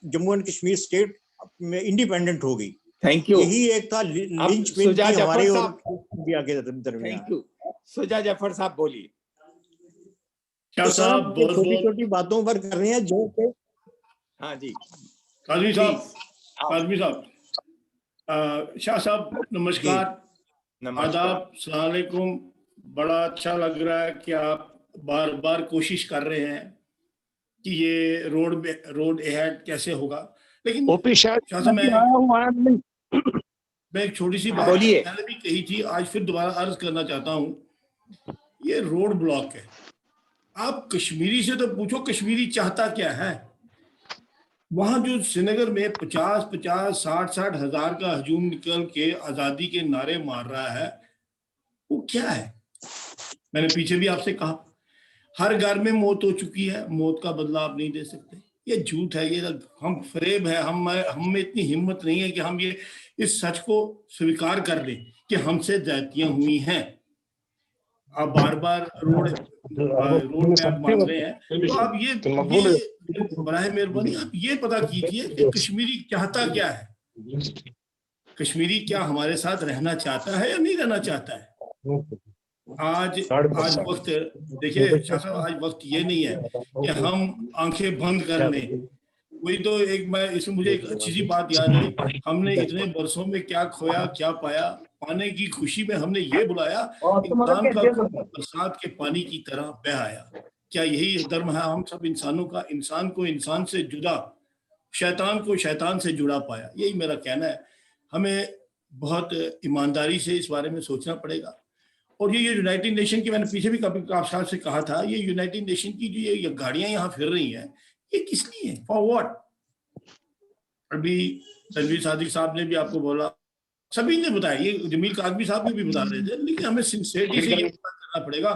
Jammu and Kashmir state independent हो गई। Thank you. यही एक था लिंच पिन हमारे और इंडिया के दरमियान। Thank you. सुजा जफर साहब बोलिए। तो साहब छोटी छोटी बातों पर कर रहे हैं जो के। हाँ जी काजमी साहब, शाह साहब नमस्कार, आदाब, अस्सलाम वालेकुम। बड़ा अच्छा लग रहा है कि आप बार बार कोशिश कर रहे हैं कि ये रोड अहेड कैसे होगा। लेकिन शाह साहब मैं एक छोटी सी बात पहले भी कही थी, आज फिर दोबारा अर्ज करना चाहता हूँ। ये रोड ब्लॉक है। आप कश्मीरी से तो पूछो कश्मीरी चाहता क्या है। वहां जो श्रीनगर में 50-50, 60-60 हजार का हजूम निकल के आजादी के नारे मार रहा है, वो क्या है? मैंने पीछे भी आपसे कहा हर घर में मौत हो चुकी है, मौत का बदला आप नहीं दे सकते। ये झूठ है, ये हम फरेब है। हम में इतनी हिम्मत नहीं है कि हम ये इस सच को स्वीकार कर लें कि हमसे ज्यादतियां हुई हैं। आप बार बार रोड मैप मांग रहे हैं, तो आप ये बराह मेहरबानी आप ये पता कीजिए कि कश्मीरी चाहता क्या है। कश्मीरी क्या हमारे साथ रहना चाहता है या नहीं रहना चाहता है? आज वक्त देखिए शाह साहब, आज वक्त ये नहीं है कि हम आंखें बंद कर लें। वही तो इसमें मुझे एक अच्छी सी बात याद आई। हमने इतने बरसों में क्या खोया क्या पाया, पाने की खुशी में हमने ये बुलाया इंसान का बरसात के पानी की तरह बह आया। क्या यही धर्म है हम सब इंसानों का? इंसान को इंसान से जुदा, शैतान को शैतान से जुड़ा पाया। यही मेरा कहना है। हमें बहुत ईमानदारी से इस बारे में सोचना पड़ेगा। और ये यूनाइटेड नेशन की, मैंने पीछे भी आप साहब से कहा था, ये यूनाइटेड नेशन की जो ये गाड़ियां यहाँ फिर रही हैं, ये किस लिए है? For what? अभी तनवीर सादिक साहब ने भी आपको बोला, सभी ने बताया, ये जमील काजमी साहब ने भी बता रहे थे। लेकिन हमें सिंसियरिटी से ये पता करना पड़ेगा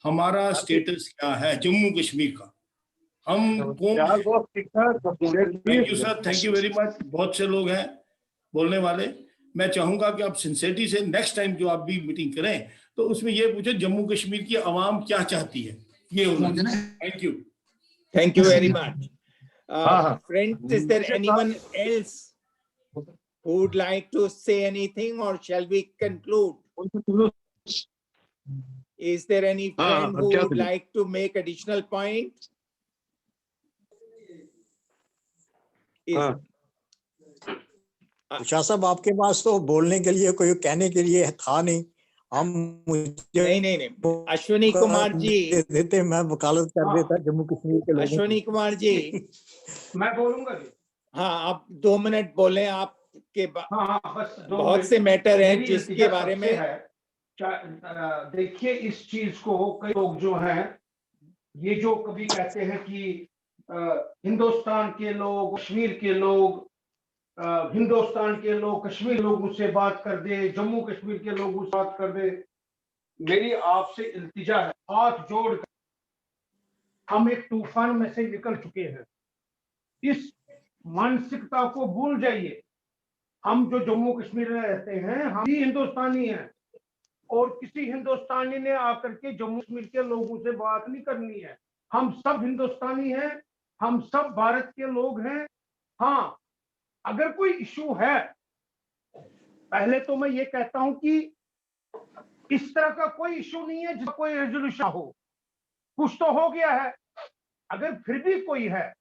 हमारा स्टेटस क्या है जम्मू कश्मीर का। हम कौन? Thank you sir, thank you very much. बहुत से लोग हैं बोलने वाले। मैं चाहूंगा कि आप सिंसियरिटी से नेक्स्ट टाइम जो आप भी मीटिंग करें तो उसमें ये पूछे जम्मू कश्मीर की आवाम क्या चाहती है। ये होगा। Thank you. Thank you very much. Friends, is there anyone else who would like to say anything, or shall we conclude? Is there any friend who would like to make additional point? Shah साहब आपके पास तो बोलने के लिए कोई कहने के लिए था नहीं। हम नहीं अश्विनी कुमार जी देते, मैं वकालत कर देता जम्मू कश्मीर के लोगों। अश्विनी कुमार जी मैं बोलूंगा जी। हाँ, आप 2 मिनट बोलें। आपके बस बहुत से मैटर हैं जिसके बारे में देखिए इस चीज को कई लोग जो हैं, ये जो कभी कहते हैं कि हिंदुस्तान के लोग, कश्मीर के लोग, हिंदुस्तान के लोग कश्मीर लोगों से बात कर दे, जम्मू कश्मीर के लोगों से बात कर दे। मेरी आपसे इल्तिजा है, हाथ जोड़कर, हम एक तूफान में से निकल चुके हैं। इस मानसिकता को भूल जाइए। हम जो जम्मू कश्मीर में रहते हैं, हम ही हिंदुस्तानी हैं और किसी हिंदुस्तानी ने आकर के जम्मू कश्मीर के लोगों से बात नहीं करनी है। हम सब हिंदुस्तानी हैं, हम सब भारत के लोग हैं। हाँ, अगर कोई इशू है, पहले तो मैं ये कहता हूं कि इस तरह का कोई इशू नहीं है जिसका कोई रेजोल्यूशन हो। कुछ तो हो गया है, अगर फिर भी कोई है,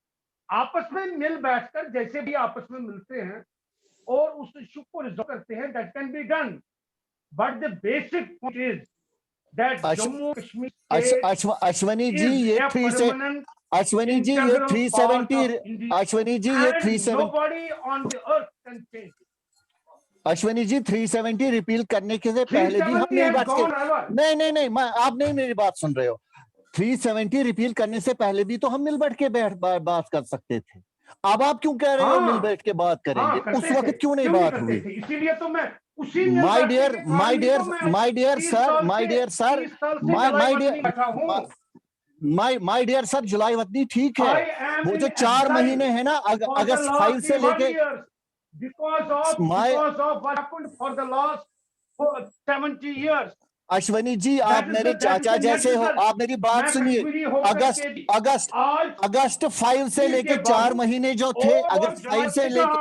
आपस में मिल बैठकर जैसे भी आपस में मिलते हैं और उस इशू को रिजॉल्व करते हैं, that can be done. But the basic point is that Jammu Kashmir Ashwani ji ये 370 अश्वनी जी ये 370 अश्वनी जी ये 370 nobody on the earth can change it. Ashwani ji 370 repeal करने के से पहले भी हम नहीं बात कर, नहीं आप नहीं मेरी बात सुन रहे हो। 370 रिपील करने से पहले भी तो हम मिल बैठ के बात कर सकते थे। अब आप क्यों कह रहे हो मिल बैठ के बात करेंगे? उस वक्त क्यों नहीं बात हुई? इसीलिए तो मैं उसी माय डियर सर जुलाई वतनी ठीक है, वो जो 4 महीने है ना अगस्त 5 से लेके because of what happened for the last 70 years. Ashwani जी आप मेरे चाचा जैसे हो, आप मेरी बात सुनिए। अगस्त 5 से लेके 4 महीने जो थे, अगस्त 5 से लेके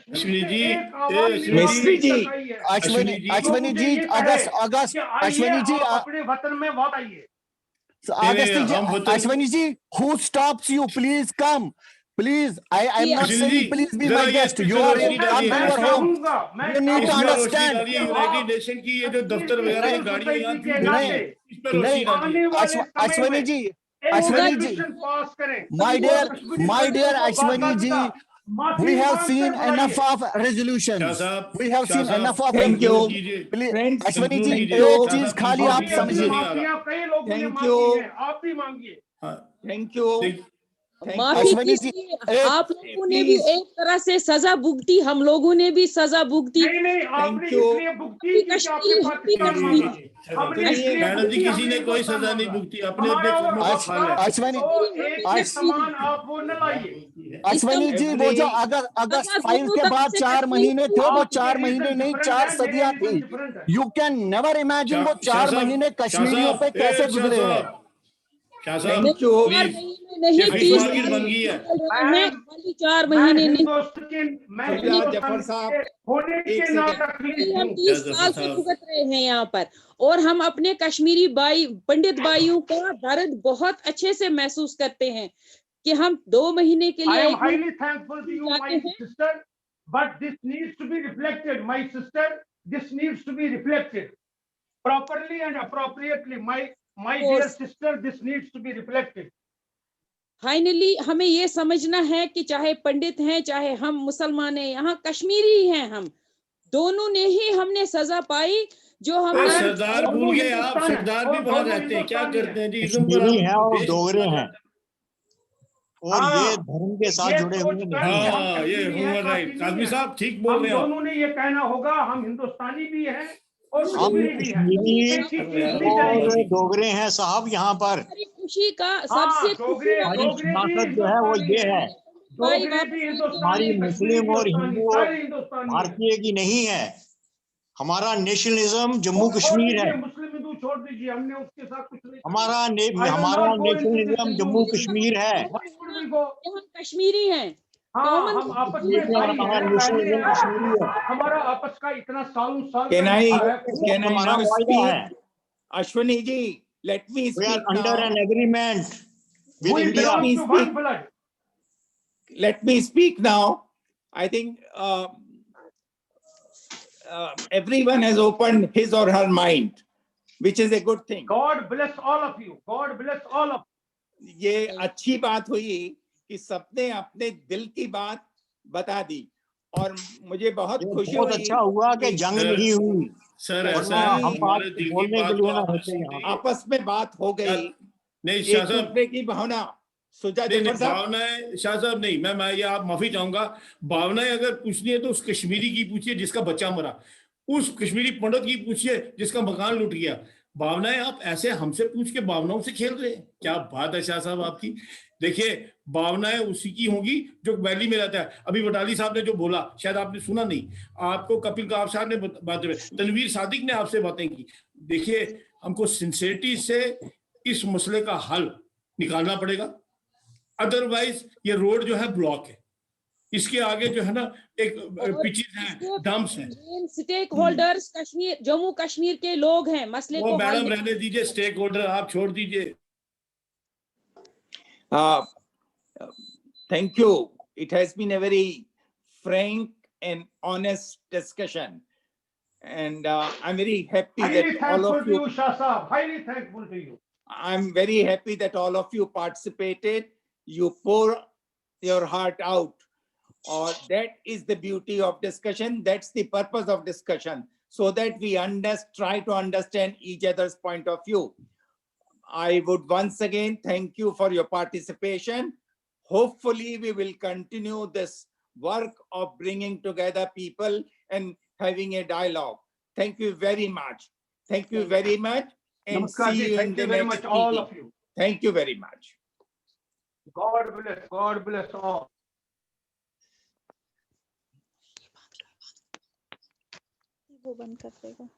अश्विनी जी अश्वनी जी अगस्त अश्वनी जी अपने वतन में वापस आइए। अश्वनी जी, who stops you? Please come. Please, I am not saying please be my guest. You are in your home. You need to understand. United nation की ये जो दफ्तर वगैरह ये गाड़ियां यहाँ नहीं, अश्वनी जी, my dear Ashwani ji, we have seen enough of resolutions. We have seen enough of. Thank you. Please, Ashwani ji, एक चीज खाली आप समझिए। Thank you. आप भी मांगिए। Thank you. माफी कीजिए, आप लोगों ने भी एक तरह से सजा भुगती, हम लोगों ने भी सजा भुगती। आपने इसलिए भुगती कि आपके पास मैडम जी किसी ने कोई सजा नहीं भुगती, अपने अश्वनी जी वो जो अगस्त 5 के बाद 4 महीने थे, वो 4 महीने नहीं 4 सदियां थी। यू कैन नेवर इमेजिन वो 4 महीने कश्मीरियों पे कैसे गुजरे हैं। नहीं 4 महीने नहीं, जफर साहब हम 30 साल से भुगत रहे हैं यहाँ पर, और हम अपने कश्मीरी भाई पंडित भाइयों का दर्द बहुत अच्छे से महसूस करते हैं कि हम 2 महीने के लिए but this needs to be reflected, my sister, this needs to be reflected properly and appropriately, my dear sister, this needs to be reflected. Finally हमें ये समझना है कि चाहे पंडित हैं चाहे हम मुसलमान हैं, यहाँ कश्मीरी हैं, हम दोनों ने ही हमने सजा पाई। जो हम सरदार भूल गए आप, सरदार भी बाहर रहते हैं, क्या करते हैं जी? कश्मीरी हैं और डोगरे हैं और ये धर्म के साथ जुड़े हुए नहीं हैं। ये ह्यूमन राइट, काजमी साहब ठीक बोल रहे हैं। दोनों ने ये कहना होगा हम हिंदुस्तानी भी हैं और हम कश्मीरी और डोगरे हैं साहब। यहाँ पर खुशी का सबसे मकसद जो है वो ये है, हमारी मुस्लिम और हिंदू और भारतीय की नहीं है, हमारा नेशनलिज्म जम्मू कश्मीर है। मुस्लिम हिंदू छोड़ दीजिए, हमने उसके साथ कुछ नहीं। हमारा नेशनलिज्म जम्मू कश्मीर है। हम कश्मीरी हैं, हम आपस में हमारा आपस का इतना साल Can I now speak? Ashwani ji, let me speak. We are under an agreement with India. Let me speak now. I think everyone has opened his or her mind, which is a good thing. God bless all of you. God bless all of you. ये अच्छी बात हुई कि सबने अपने दिल की बात बता दी, और मुझे बहुत खुशी हुई। अच्छा हुआ कि जंग नहीं हुई सर, ऐसा हमारे दिल की बात आपस में बात हो गई, नहीं एक दूसरे की भावना सुझा। भावनाएं शाह साहब नहीं, मैं ये आप माफी चाहूंगा, भावनाएं अगर पूछनी है तो उस कश्मीरी की पूछिए जिसका बच्चा मरा, उस कश्मीरी पंडित की पूछिए जिसका मकान लूट गया। भावनाएं आप ऐसे हमसे पूछ के भावनाओं से खेल रहे हैं, क्या बात है शाह साहब आपकी। देखिए भावनाएं उसी की होंगी जो वैली में रहता है। अभी वटाली साहब ने जो बोला शायद आपने सुना नहीं, आपको कपिल काफ साहब ने बातें, तनवीर सादिक ने आपसे बातें की। देखिए हमको सिंसियरिटी से इस मसले का हल निकालना पड़ेगा, अदरवाइज ये रोड जो है ब्लॉक है। इसके आगे जो है ना एक पिचेस है, डम्प्स है। स्टेक होल्डर्स कश्मीर, जम्मू कश्मीर के लोग हैं, मसले वो को हल मैडम रहने दीजिए, स्टेक होल्डर आप छोड़ दीजिए। Thank you. It has been a very frank and honest discussion. And I'm very happy Highly that all thankful of to you, you, Shah Sahab. Highly thankful to you. I'm very happy that all of you participated. You pour your heart out. Or that is the beauty of discussion. That's the purpose of discussion, so that we try to understand each other's point of view. I would once again thank you for your participation. Hopefully, we will continue this work of bringing together people and having a dialogue. Thank you very much. Thank you very much. And Namaskar see ji, you in thank the you very next much, all meeting. of you. Thank you very much. God bless. God bless all. वो बंद कर देगा।